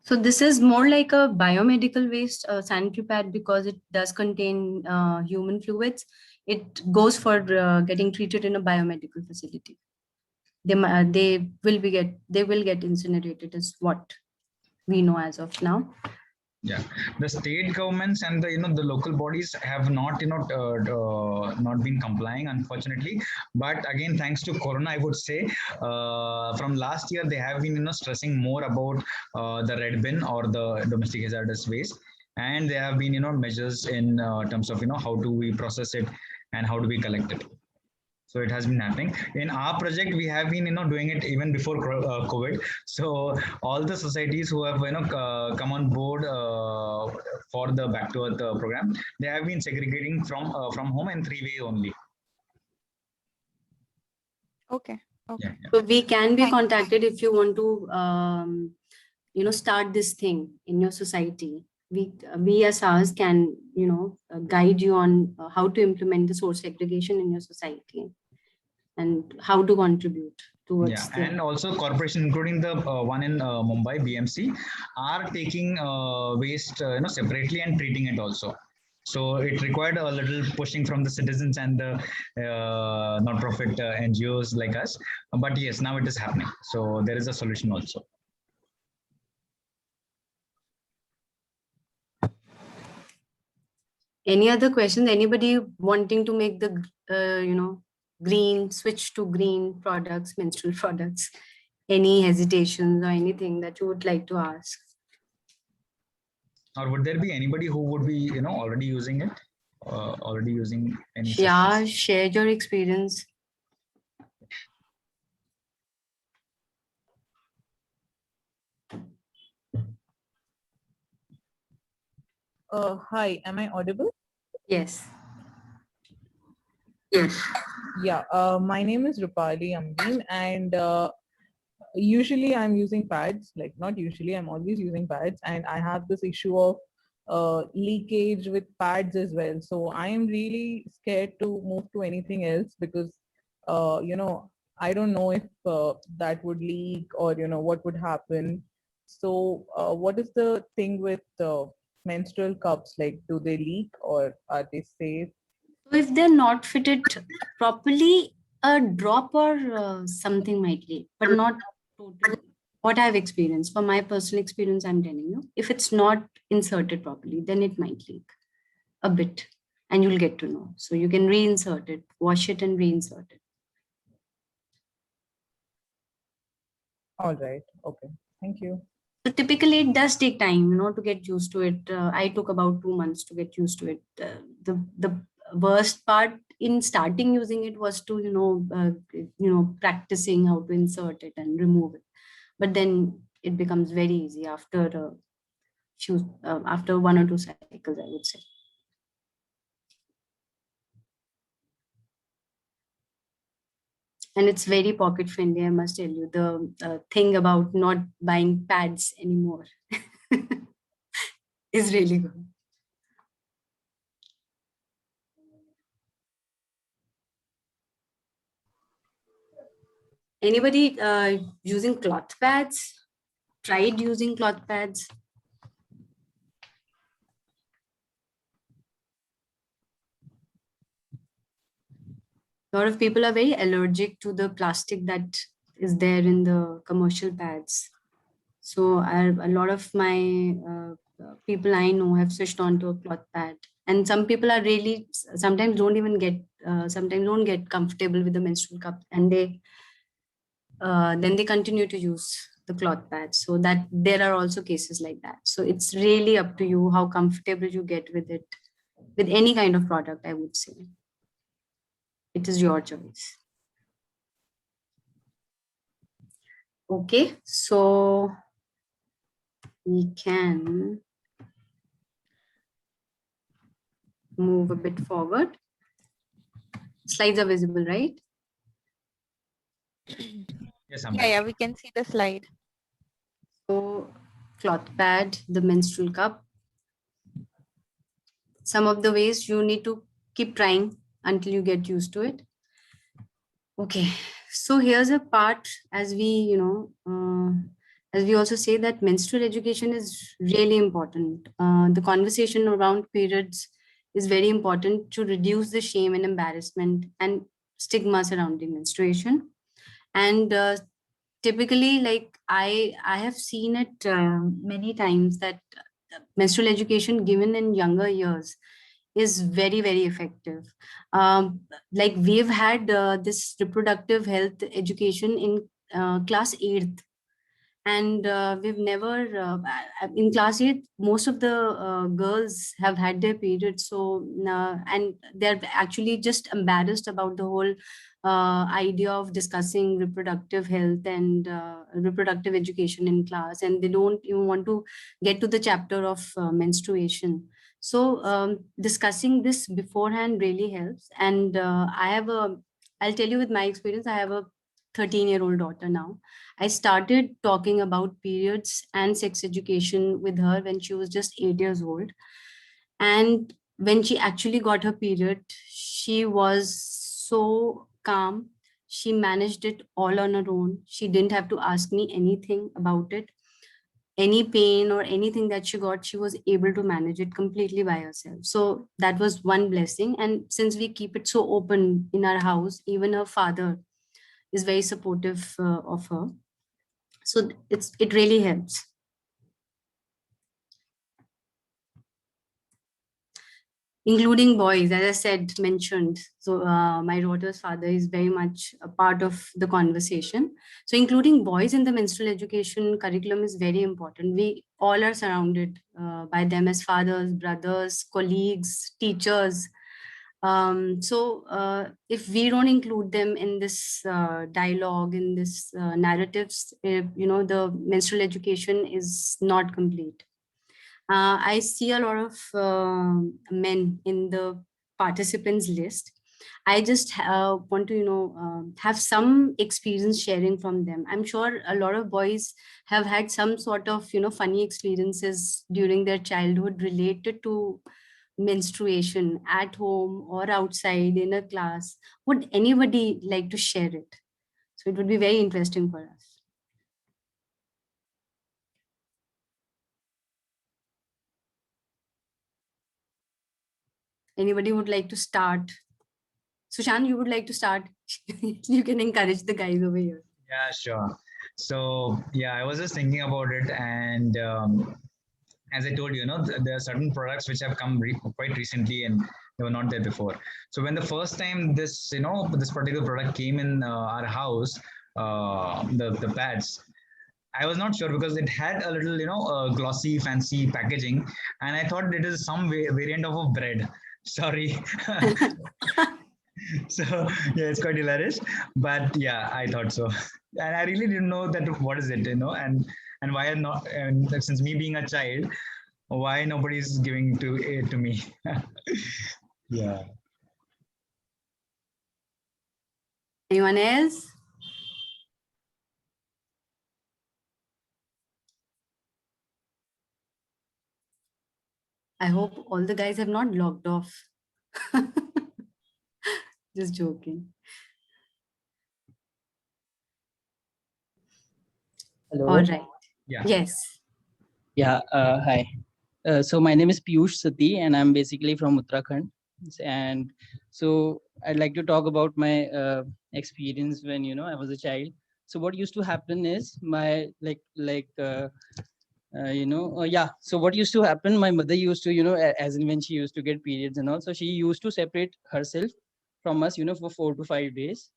D: So this is more like a biomedical waste sanitary pad, because it does contain human fluids. It goes for getting treated in a biomedical facility. They will get incinerated, is what we know as of now.
C: Yeah, the state governments and the the local bodies have not not been complying, unfortunately. But again, thanks to Corona, I would say from last year they have been stressing more about the red bin or the domestic hazardous waste, and there have been measures in terms of how do we process it and how do we collect it. So it has been happening. In our project, we have been doing it even before COVID. So all the societies who have come on board for the Back to Earth program, they have been segregating from home in 3 ways only.
B: Okay. Okay.
D: So we can be contacted if you want to, start this thing in your society. We as SARS can, guide you on how to implement the source segregation in your society and how to contribute towards.
C: Yeah, and also corporation, including the one in Mumbai, BMC, are taking waste, separately and treating it also. So it required a little pushing from the citizens and the non-profit NGOs like us. But yes, now it is happening. So there is a solution also.
D: Any other questions? Anybody wanting to make the, green, switch to green products, menstrual products? Any hesitations or anything that you would like to ask?
C: Or would there be anybody who would be, already using it? Already using any?
D: Yeah, share your experience.
Q: Hi, am I audible?
D: Yes.
Q: Yes. Yeah, my name is Rupali Ambeen, and usually I'm using pads, like not usually, I'm always using pads, and I have this issue of leakage with pads as well. So I am really scared to move to anything else because, I don't know if that would leak or, what would happen. So what is the thing with menstrual cups? Like, do they leak or are they safe?
D: So if they're not fitted properly, a drop or something might leak, but not totally. What I've experienced, for my personal experience, I'm telling you, if it's not inserted properly, then it might leak a bit and you'll get to know. So you can reinsert it, wash it and reinsert it.
Q: All right. Okay. Thank you.
D: So typically it does take time, to get used to it. I took about 2 months to get used to it. The worst part in starting using it was to, practicing how to insert it and remove it. But then it becomes very easy after after 1 or 2 cycles, I would say. And it's very pocket friendly, I must tell you. The thing about not buying pads anymore is really good. Anybody using cloth pads? Tried using cloth pads? A lot of people are very allergic to the plastic that is there in the commercial pads. So a lot of my people I know have switched on to a cloth pad. And some people are really, sometimes don't get comfortable with the menstrual cup, and then they continue to use the cloth pads. So that there are also cases like that. So it's really up to you how comfortable you get with it, with any kind of product, I would say. It is your choice. Okay, so we can move a bit forward. Slides are visible, right?
C: Yes,
B: yeah, we can see the slide.
D: So cloth pad, the menstrual cup. Some of the ways you need to keep trying until you get used to it. Okay, so here's a part, as we, as we also say that menstrual education is really important. The conversation around periods is very important to reduce the shame and embarrassment and stigma surrounding menstruation. And typically, like I have seen it many times that menstrual education given in younger years is very, very effective. Like we've had this reproductive health education in class 8th. And we've never, in class 8th, most of the girls have had their periods. So, and they're actually just embarrassed about the whole idea of discussing reproductive health and reproductive education in class. And they don't even want to get to the chapter of menstruation. So discussing this beforehand really helps. And I'll tell you with my experience, I have a 13-year-old daughter now. I started talking about periods and sex education with her when she was just 8 years old. And when she actually got her period, she was so calm. She managed it all on her own. She didn't have to ask me anything about it. Any pain or anything that she got, she was able to manage it completely by herself. So that was one blessing. And since we keep it so open in our house, even her father is very supportive of her. So it really helps. Including boys, as I said, mentioned. So my daughter's father is very much a part of the conversation. So including boys in the menstrual education curriculum is very important. We all are surrounded by them as fathers, brothers, colleagues, teachers. So if we don't include them in this dialogue, in this narratives, the menstrual education is not complete. I see a lot of men in the participants list. I just want to, have some experience sharing from them. I'm sure a lot of boys have had some sort of, funny experiences during their childhood related to menstruation at home or outside in a class. Would anybody like to share it? So it would be very interesting for us. Anybody would like to start? Sushant, you would like to start? You can encourage the guys over here.
C: Yeah, sure. So yeah, I was just thinking about it, and as I told you, there are certain products which have come quite recently, and they were not there before. So when the first time this, this particular product came in our house, the pads, I was not sure because it had a little, glossy, fancy packaging, and I thought it is some variant of a bread. Sorry. So yeah, it's quite hilarious, but yeah, I thought so, and I really didn't know that what is it, and why not, and since me being a child, why nobody's giving it to me. Yeah.
D: Anyone else? I hope all the guys have not logged off. Just joking.
R: Hello.
D: All right.
C: Yeah.
D: Yes.
R: Yeah. Hi. So my name is Piyush Sati, and I'm basically from Uttarakhand. And so I'd like to talk about my experience when I was a child. So what used to happen is my so what used to happen, my mother used to, as in when she used to get periods and all, so she used to separate herself from us, for 4 to 5 days.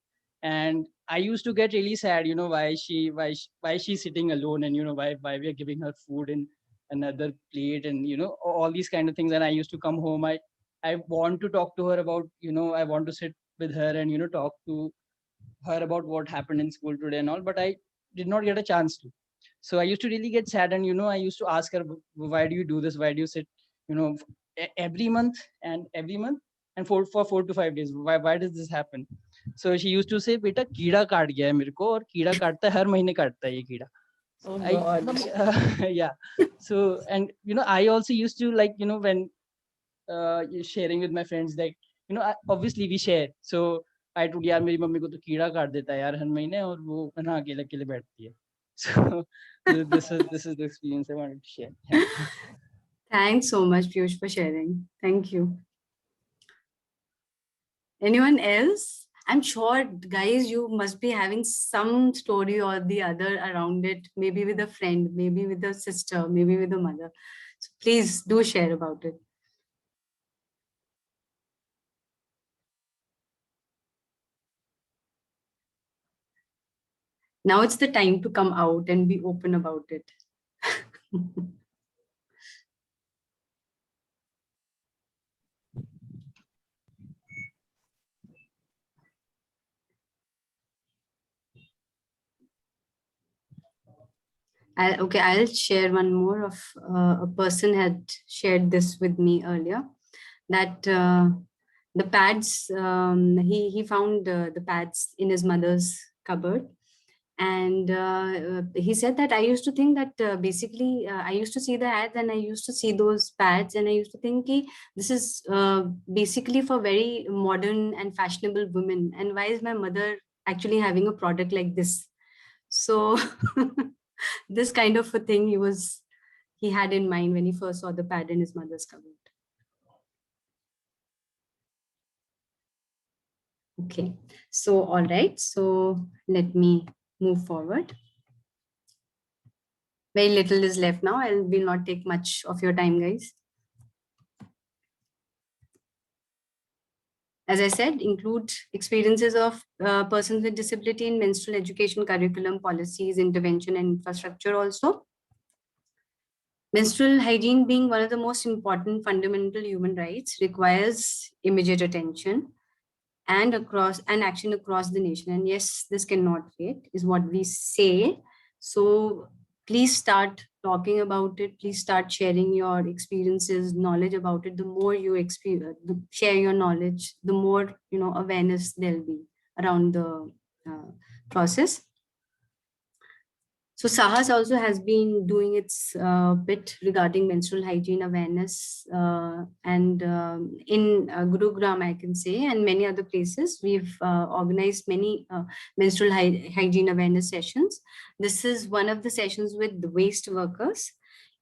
R: And I used to get really sad, why she's sitting alone, and why we are giving her food in another plate, and all these kind of things. And I used to come home, I want to talk to her about, I want to sit with her and talk to her about what happened in school today and all, but I did not get a chance to. So I used to really get sad, and I used to ask her, why do you do this? Why do you sit, every month and for 4 to 5 days? Why does this happen? So she used to say, "Beta, कीड़ा काट गया है मेरे को, और कीड़ा काटता है, हर महीने काटता है ये कीड़ा."
G: Oh God.
R: Yeah. So, and I also used to when sharing with my friends, obviously we share. So I told, यार मेरी मम्मी को तो कीड़ा काट देता है यार हर महीने, और वो ना अकेले अकेले बैठती है. So this is the experience I wanted to share. Yeah.
D: Thanks so much, Piyush, for sharing. Thank you. Anyone else? I'm sure, guys, you must be having some story or the other around it, maybe with a friend, maybe with a sister, maybe with a mother. So please do share about it. Now it's the time to come out and be open about it. I'll share one more of a person had shared this with me earlier, that the pads, he found the pads in his mother's cupboard. And he said that I used to think that basically I used to see the ads and I used to see those pads and I used to think this is basically for very modern and fashionable women. And why is my mother actually having a product like this? So this kind of a thing he had in mind when he first saw the pad in his mother's cupboard. Okay, so all right, so let me move forward. Very little is left now. I will not take much of your time, guys. As I said, include experiences of persons with disability in menstrual education, curriculum, policies, intervention, and infrastructure also. Menstrual hygiene, being one of the most important fundamental human rights, requires immediate attention and action across the nation. And yes, this cannot wait, is what we say. So please start talking about it. Please start sharing your experiences, knowledge about it. The more you share your knowledge, the more awareness there'll be around the process. So Sahas also has been doing its bit regarding menstrual hygiene awareness, and in Gurugram, I can say, and many other places, we've organized many menstrual hygiene awareness sessions. This is one of the sessions with the waste workers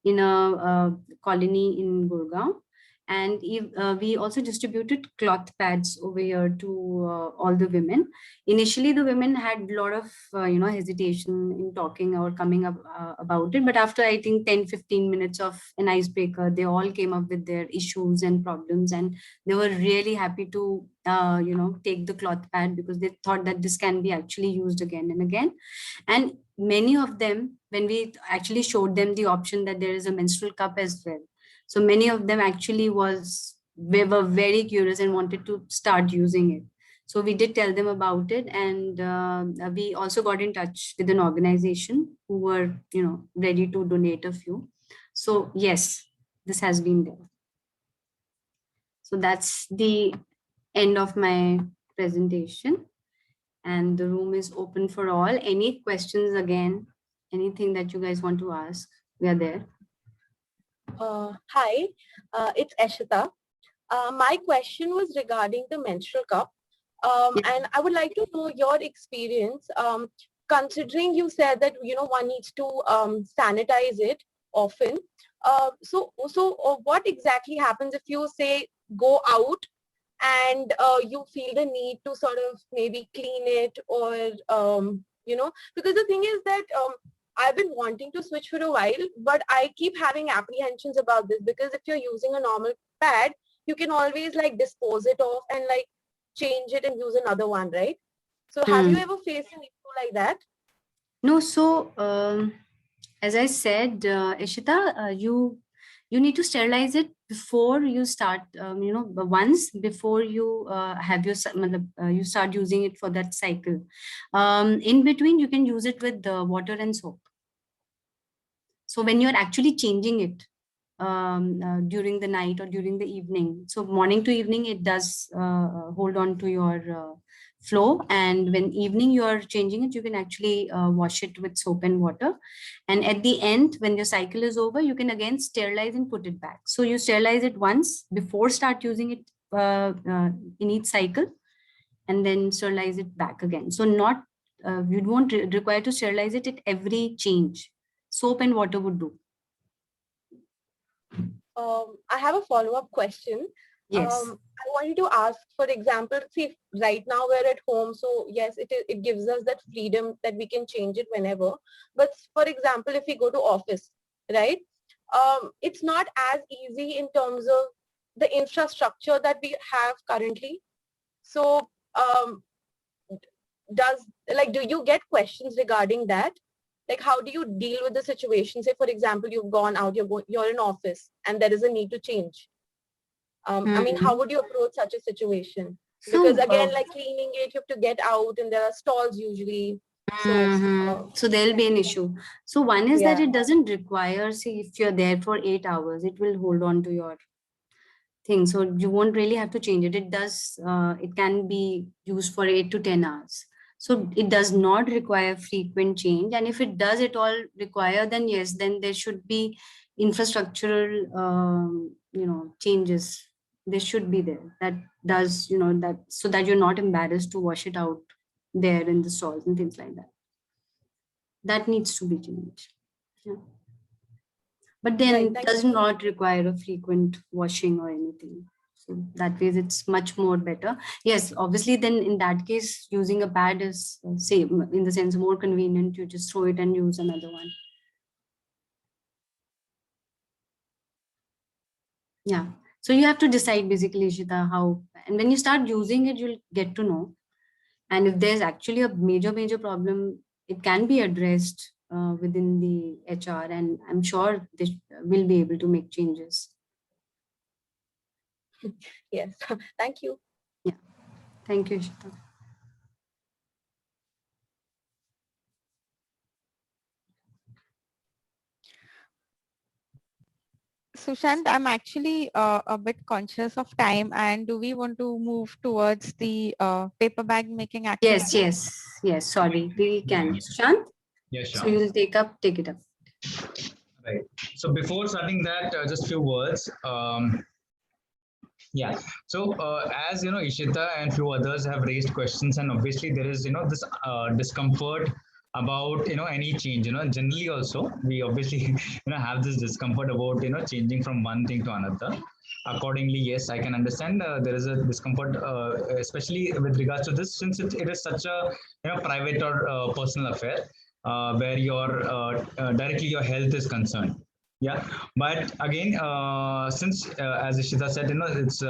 D: in a colony in Gurgaon. And we also distributed cloth pads over here to all the women. Initially, the women had a lot of hesitation in talking or coming up about it. But after, I think, 10-15 minutes of an icebreaker, they all came up with their issues and problems. And they were really happy to take the cloth pad because they thought that this can be actually used again and again. And many of them, when we actually showed them the option that there is a menstrual cup as well, so many of them actually were very curious and wanted to start using it. So we did tell them about it, and we also got in touch with an organization who were, ready to donate a few. So yes, this has been there. So that's the end of my presentation, and the room is open for all. Any questions again? Anything that you guys want to ask? We are there.
G: Hi, it's Eshita. My question was regarding the menstrual cup. And I would like to know your experience, considering you said that, one needs to sanitize it often. So what exactly happens if you say go out and you feel the need to sort of maybe clean it or, because the thing is that I've been wanting to switch for a while, but I keep having apprehensions about this because if you're using a normal pad, you can always like dispose it off and like change it and use another one, right? So have you ever faced an issue like that?
D: No, so as I said, Ishita, you need to sterilize it before you start, once before you have your, you start using it for that cycle. In between, you can use it with water and soap. So when you're actually changing it during the night or during the evening, so morning to evening, it does hold on to your flow. And when evening you are changing it, you can actually wash it with soap and water. And at the end, when your cycle is over, you can again sterilize and put it back. So you sterilize it once before start using it in each cycle, and then sterilize it back again. So not, you won't require to sterilize it at every change. Soap and water would do.
G: I have a follow-up question.
D: Yes.
G: I wanted to ask, for example, see, right now we're at home, so yes, it gives us that freedom that we can change it whenever. But for example, if we go to office, right, it's not as easy in terms of the infrastructure that we have currently. So do you get questions regarding that? Like, how do you deal with the situation? Say, for example, you've gone out, you're in office and there is a need to change. I mean, how would you approach such a situation? Because again, like cleaning it, you have to get out and there are stalls usually.
D: So there'll be an issue. So one is that it doesn't require, see, if you're there for 8 hours, it will hold on to your thing. So you won't really have to change it. It does, it can be used for 8 to 10 hours. So it does not require frequent change. And if it does at all require, then yes, then there should be infrastructural, changes. They should be there. That does, that so that you're not embarrassed to wash it out there in the stalls and things like that. That needs to be changed. Yeah. But then it does not require a frequent washing or anything. So that way it's much more better. Yes, obviously then in that case, using a pad is same in the sense more convenient. You just throw it and use another one. Yeah. So you have to decide basically, Ishita, how, and when you start using it, you'll get to know. And if there's actually a major problem, it can be addressed within the HR, and I'm sure they will be able to make changes.
G: Yes, thank you.
D: Yeah, thank you, Ishita.
B: Sushant, I'm actually a bit conscious of time, and do we want to move towards the paper bag making activity?
D: Yes. Sorry, we can. Sushant?
C: Yes, sure.
D: So you'll take it up.
C: Right. So before starting that, just few words. Yeah. So as you know, Ishita and few others have raised questions, and obviously there is this discomfort about any change. Generally also we obviously have this discomfort about changing from one thing to another. Accordingly, yes, I can understand there is a discomfort, especially with regards to this, since it is such a private or personal affair where directly your health is concerned. Yeah, but again, since as Ishita said, it's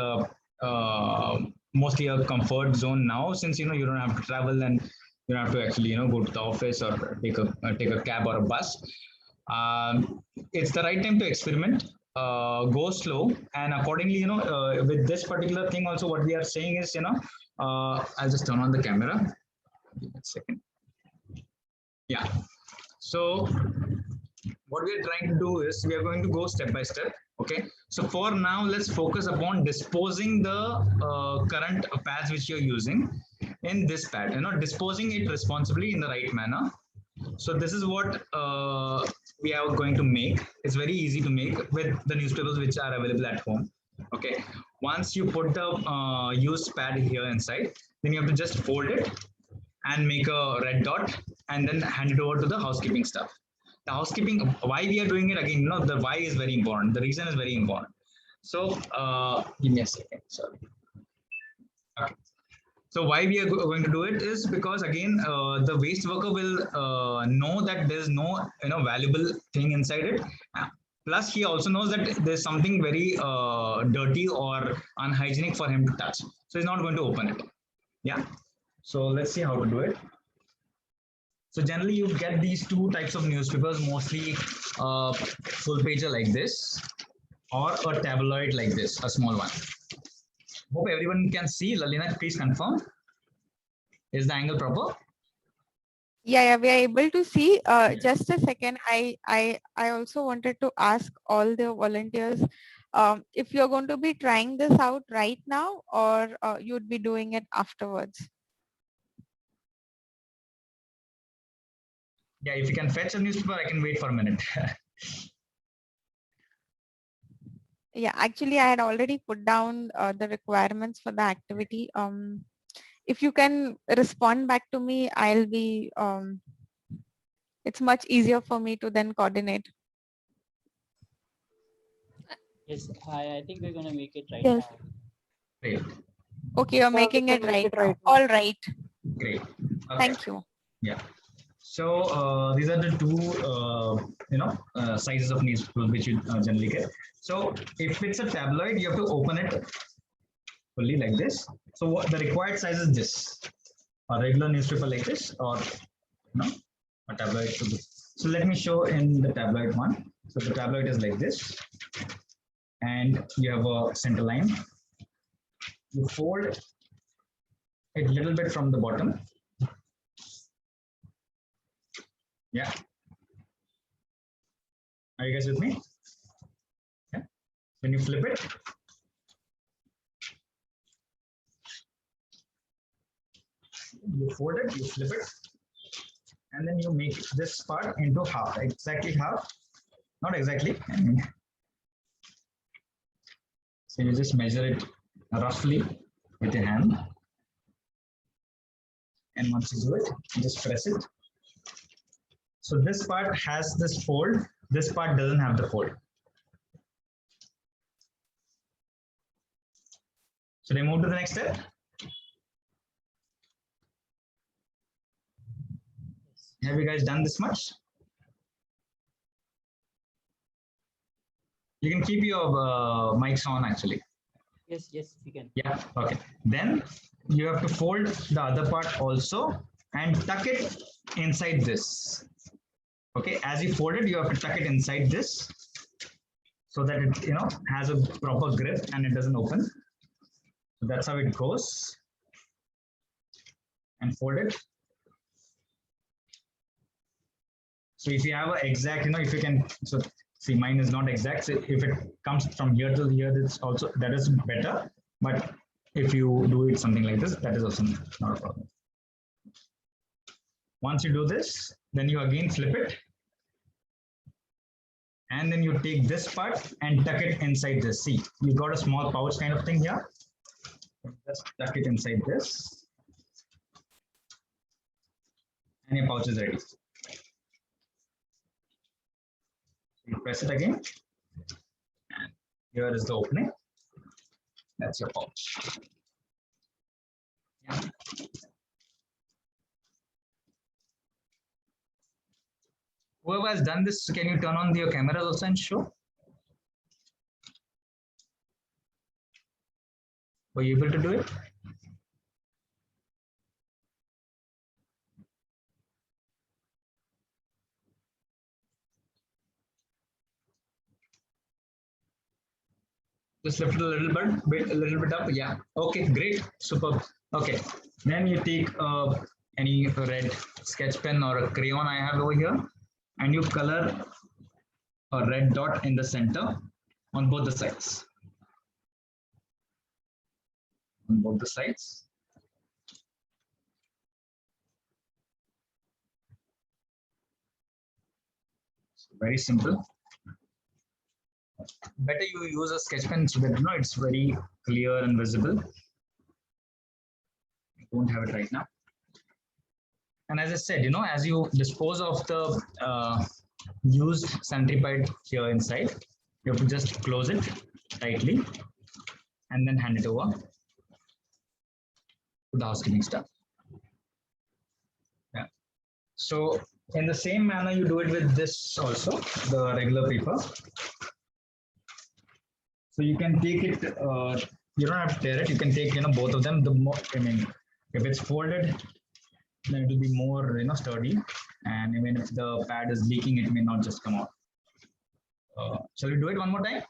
C: mostly a comfort zone now, since you don't have to travel and you don't have to actually go to the office or take a cab or a bus. It's the right time to experiment. Go slow, and accordingly, with this particular thing, also what we are saying is, I'll just turn on the camera. Give me a second. Yeah. So what we are trying to do is we are going to go step by step. Okay. So for now, let's focus upon disposing the current pads which you're using in this pad. Disposing it responsibly in the right manner. So this is what we are going to make. It's very easy to make with the newspapers which are available at home. Okay. Once you put the used pad here inside, then you have to just fold it and make a red dot and then hand it over to the housekeeping staff. The housekeeping, why we are doing it again, the why is very important. The reason is very important. So give me a second, sorry. Okay. So why we are going to do it is because again, the waste worker will know that there's no valuable thing inside it. Plus he also knows that there's something very dirty or unhygienic for him to touch. So he's not going to open it. Yeah. So let's see how to do it. So generally you get these two types of newspapers, mostly full pager like this or a tabloid like this, a small one. Hope everyone can see. Lalina, please confirm. Is the angle proper?
B: Yeah, we are able to see. Just a second. I also wanted to ask all the volunteers if you're going to be trying this out right now, or you'd be doing it afterwards.
C: Yeah, if you can fetch a newspaper, I can wait for a minute.
B: Yeah, actually, I had already put down the requirements for the activity. If you can respond back to me, I'll be, it's much easier for me to then coordinate.
R: Yes, I think we're going to make it right
B: Yes.
R: now.
C: Great.
B: Okay, you're making it right now. All right.
C: Great. Okay.
B: Thank you.
C: Yeah. So these are the two, sizes of newspaper which you generally get. So if it's a tabloid, you have to open it fully like this. So what the required size is this: a regular newspaper like this, or a tabloid. So let me show in the tabloid one. So the tabloid is like this, and you have a center line. You fold it a little bit from the bottom. Yeah. Are you guys with me? Yeah. When you flip it, you fold it, you flip it, and then you make this part into half, exactly half, not exactly. So you just measure it roughly with your hand. And once you do it, you just press it. So this part has this fold, this part doesn't have the fold. Should I move to the next step? Have you guys done this much? You can keep your mics on actually.
R: Yes, we can.
C: Yeah, okay. Then you have to fold the other part also and tuck it inside this. Okay, as you fold it, you have to tuck it inside this so that it, you know, has a proper grip and it doesn't open. So that's how it goes. And fold it. So if you have an exact, you know, if you can, so see, mine is not exact. So if it comes from here to here, it's also, that is better. But if you do it something like this, that is also not a problem. Once you do this, then you again flip it. And then you take this part and tuck it inside this. See, you got a small pouch kind of thing here. Just tuck it inside this. And your pouch is ready. You press it again. And here is the opening. That's your pouch. Yeah. Whoever has done this, can you turn on your cameras also and show? Were you able to do it? Just lift it a little bit up. Yeah. Okay, great. Superb. Okay. Then you take any red sketch pen or a crayon I have over here, and you color a red dot in the center on both the sides. On both the sides. So very simple. Better you use a sketch pen so that you know it's very clear and visible. I don't have it right now. And as I said, you know, as you dispose of the used sanitary pad here inside, you have to just close it tightly and then hand it over to the housekeeping staff. Yeah. So in the same manner, you do it with this also, the regular paper. So you can take it, you don't have to tear it, you can take, you know, both of them. The more, I mean, if it's folded, then it will be more, you know, sturdy. And even if the pad is leaking, it may not just come out. Shall we do it one more time?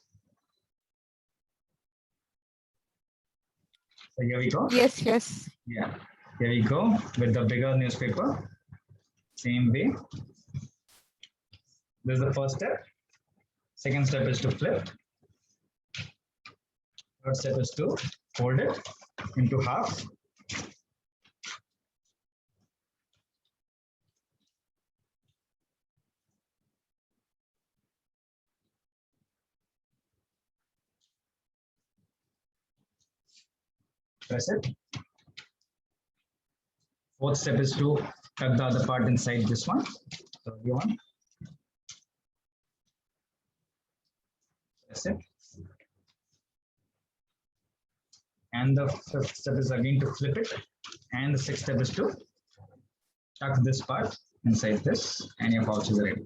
C: So here we go.
B: Yes, yes.
C: Yeah, here we go with the bigger newspaper. Same way. This is the first step. Second step is to flip. Third step is to fold it into half. Press it. Fourth step is to cut the other part inside this one. So you want. Press it. And the fifth step is again to flip it. And the sixth step is to tuck this part inside this, and your pouch is ready.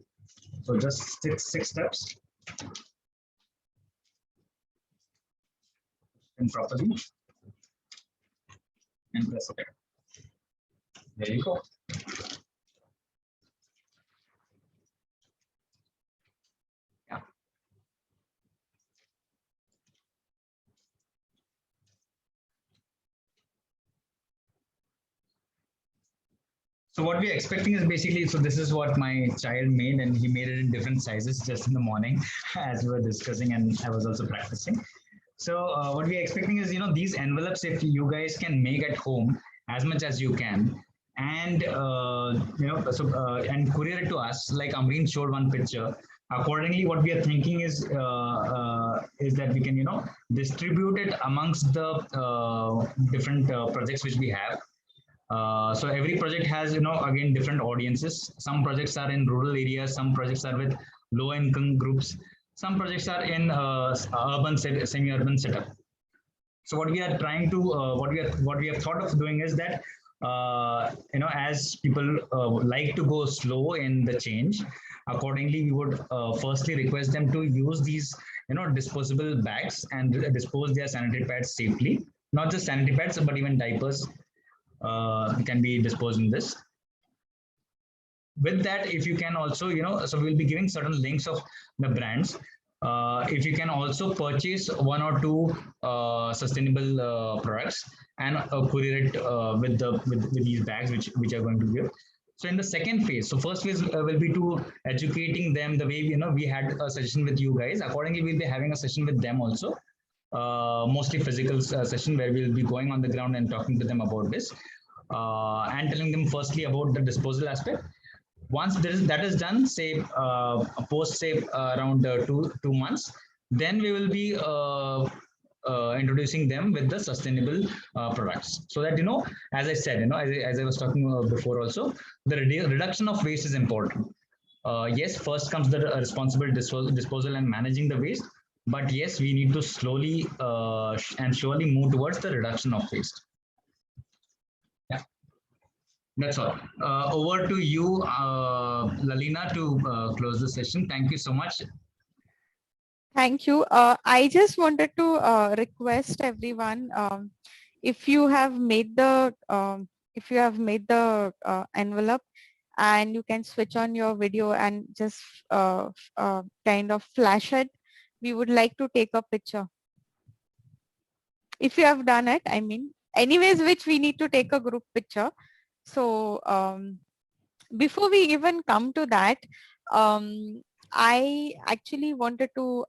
C: So just six steps. And properly. And press it. There you go. Yeah. So what we're expecting is basically, so this is what my child made, and he made it in different sizes just in the morning as we were discussing, and I was also practicing. So what we're expecting is, you know, these envelopes, if you guys can make at home, as much as you can, and and courier it to us. Like Amreen showed one picture. Accordingly, what we are thinking is that we can distribute it amongst the different projects which we have. So every project has again different audiences. Some projects are in rural areas, some projects are with low income groups, some projects are in urban semi-urban setup. So what we are trying to what we have thought of doing is that as people like to go slow in the change, accordingly we would firstly request them to use these disposable bags and dispose their sanitary pads safely. Not just sanitary pads, but even diapers can be disposed in this. With that, if you can also so we'll be giving certain links of the brands. If you can also purchase one or two sustainable products and courier it with these bags which are going to give. So in the second phase, so first phase will be to educating them the way we had a session with you guys. Accordingly, we'll be having a session with them also, mostly physical session where we'll be going on the ground and talking to them about this and telling them firstly about the disposal aspect. Once that is done, say post say around 2 months, then we will be introducing them with the sustainable products, so that as I said, as I was talking before also, the reduction of waste is important. Yes, first comes the responsible disposal and managing the waste, but yes, we need to slowly and surely move towards the reduction of waste. Yeah, that's all. Over to you, Lalina, to close the session. Thank you so much.
B: Thank you. I just wanted to request everyone, if you have made the envelope, and you can switch on your video and just kind of flash it. We would like to take a picture. If you have done it, I mean, anyways, which we need to take a group picture. So before we even come to that, I actually wanted to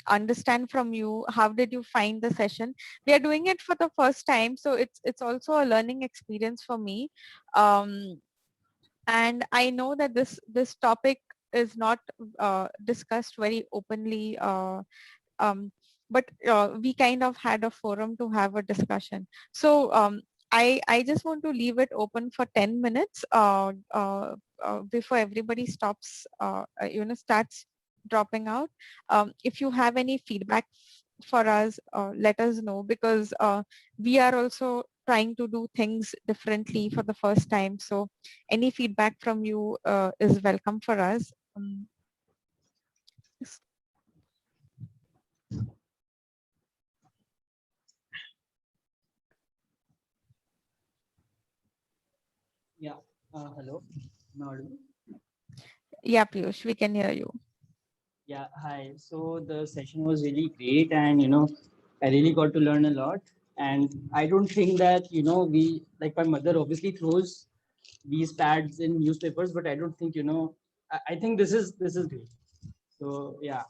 B: understand from you, how did you find the session? We are doing it for the first time, so it's also a learning experience for me. And I know that this topic is not discussed very openly, but we kind of had a forum to have a discussion. So I just want to leave it open for 10 minutes before everybody stops, starts dropping out. If you have any feedback for us, let us know, because we are also trying to do things differently for the first time. So any feedback from you is welcome for us.
R: Yeah. Hello. Am I audible?
B: Yeah, Piyush, we can hear you.
R: Yeah. Hi. So the session was really great, and I really got to learn a lot. And I don't think that we, like, my mother obviously throws these pads in newspapers, but I don't think I think this is great. So yeah,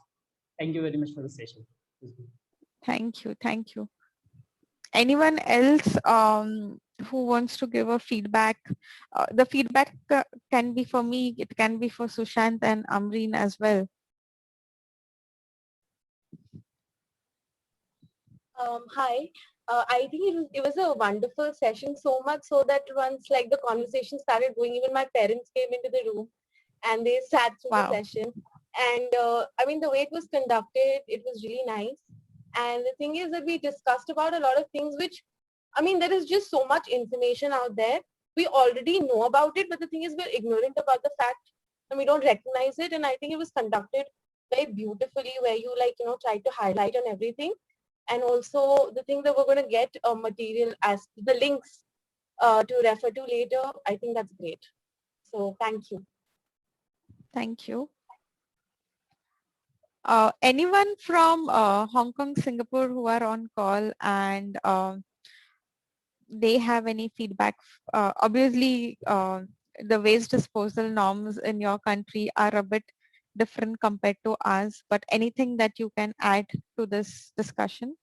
R: thank you very much for the session.
B: Thank you. Thank you. Anyone else who wants to give a feedback? The feedback can be for me, it can be for Sushant and Amreen as well.
G: Hi. I think it was a wonderful session, so much so that once like the conversation started going, even my parents came into the room and they sat through the session. And I mean, the way it was conducted, it was really nice. And the thing is that we discussed about a lot of things which, I mean, there is just so much information out there. We already know about it, but the thing is we're ignorant about the fact and we don't recognize it. And I think it was conducted very beautifully, where you tried to highlight on everything. And also the thing that we're going to get material as the links to refer to later. I think that's great. So thank you.
B: Thank you. Anyone from Hong Kong, Singapore who are on call and they have any feedback? Obviously, the waste disposal norms in your country are a bit different compared to ours, but anything that you can add to this discussion?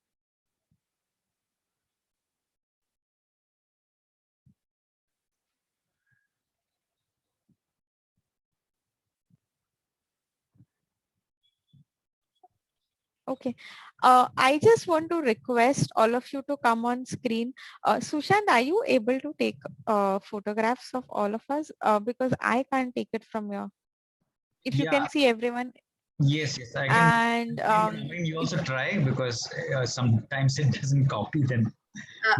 B: Okay. I just want to request all of you to come on screen. Sushant, are you able to take photographs of all of us? Because I can't take it from here. If you
C: Yeah.
B: can see everyone.
C: Yes, I can.
B: And
C: I mean, you also try because sometimes it doesn't copy then.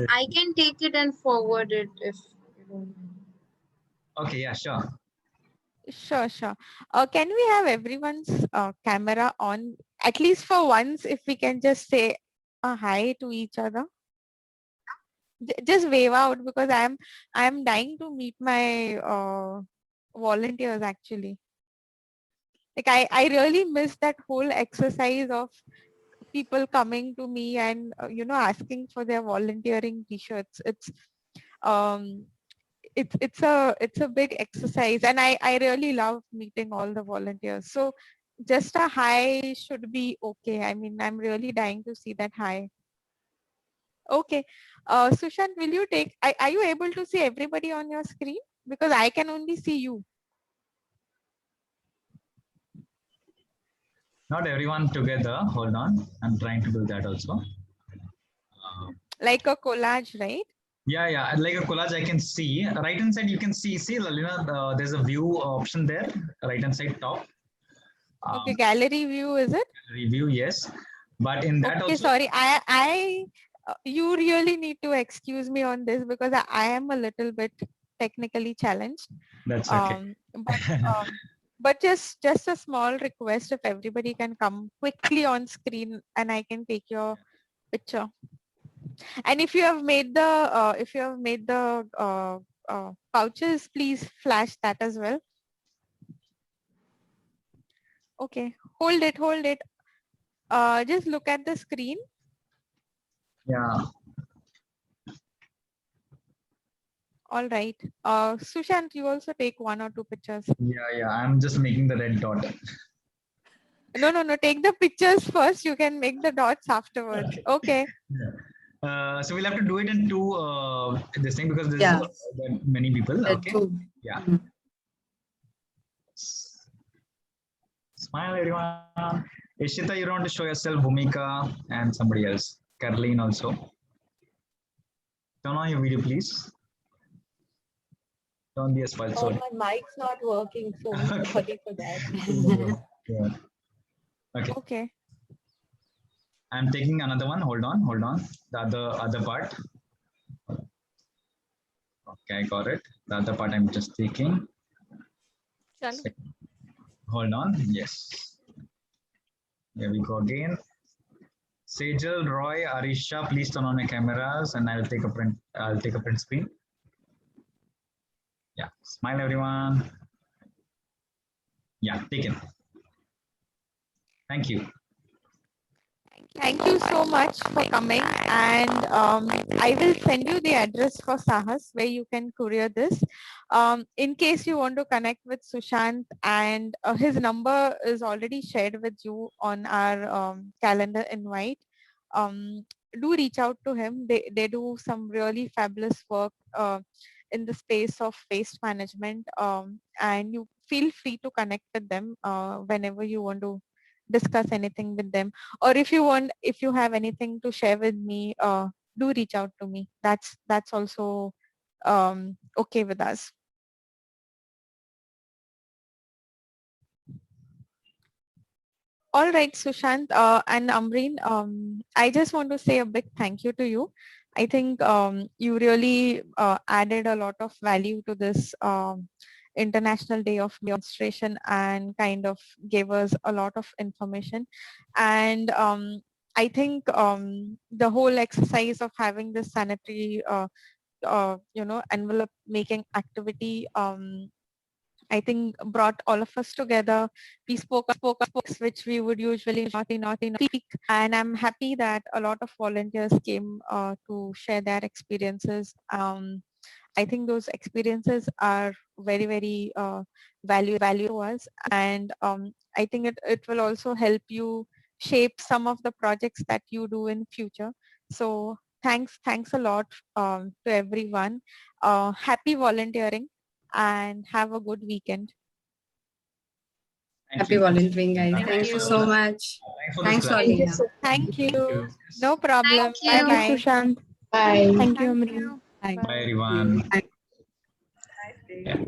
F: I can take it and forward it if you don't mind.
C: Okay, yeah, sure.
B: Sure, sure. Can we have everyone's camera on, at least for once, if we can just say a hi to each other? Just wave out, because I'm dying to meet my volunteers actually. Like I really miss that whole exercise of people coming to me and asking for their volunteering t-shirts. Um it's a big exercise, and I really love meeting all the volunteers. So just a hi should be okay. I mean, I'm really dying to see that hi. Okay. Sushant, will you take, are you able to see everybody on your screen? Because I can only see you.
C: Not everyone together. Hold on. I'm trying to do that also.
B: Like a collage, right?
C: Yeah. Like a collage, I can see. Right hand side, you can see, Lalina, there's a view option there. Right hand side top.
B: Okay, gallery view, is it?
C: Review, yes. But in that
B: Okay,
C: also.
B: sorry. You really need to excuse me on this, because I am a little bit technically challenged.
C: That's okay.
B: But just a small request, if everybody can come quickly on screen and I can take your picture. And if you have made the pouches, please flash that as well. Okay, hold it. Just look at the screen.
C: Yeah.
B: All right. Sushant, you also take 1 or 2 pictures.
C: Yeah. I'm just making the red dot.
B: No. Take the pictures first. You can make the dots afterwards. Okay.
C: Yeah. So we'll have to do it in two this thing, because this
D: Yeah.
C: is many people. Okay. Yeah. Smile, everyone. Ishita, you don't want to show yourself, Bhumika, and somebody else. Caroline also. Turn on your video, please. Don't be a spoil.
G: Oh,
C: Sorry.
G: my mic's not working, so I'm sorry for that.
C: Yeah. Okay.
B: Okay.
C: I'm taking another one. Hold on. The other part. Okay, I got it. The other part I'm just taking. Hold on. Yes. Here we go again. Sejal, Roy, Arisha, please turn on your cameras, and I'll take a print screen. Yeah. Smile, everyone. Yeah. Taken. Thank you.
B: Thank you so much for coming, and I will send you the address for Sahas where you can courier this. In case you want to connect with Sushant, and his number is already shared with you on our calendar invite. Do reach out to him. They do some really fabulous work in the space of waste management, and you feel free to connect with them whenever you want to discuss anything with them, or if you have anything to share with me, do reach out to me. That's also okay with us. All right, Sushant and Amreen, I just want to say a big thank you to you. I think you really added a lot of value to this International Day of Demonstration, and kind of gave us a lot of information. And I think the whole exercise of having this sanitary envelope making activity, I think brought all of us together. We spoke which we would usually not speak, and I'm happy that a lot of volunteers came to share their experiences. I think those experiences are very, very valuable to us, and I think it will also help you shape some of the projects that you do in future. So thanks a lot to everyone. Happy volunteering, and have a good weekend.
D: Happy volunteering, guys. Thank you so much. Thanks, Lolina.
B: Thank you. No problem.
F: you.
B: Bye bye.
G: Sushant.
F: Bye.
G: Thank you, Amreen.
C: Bye, everyone. Yeah.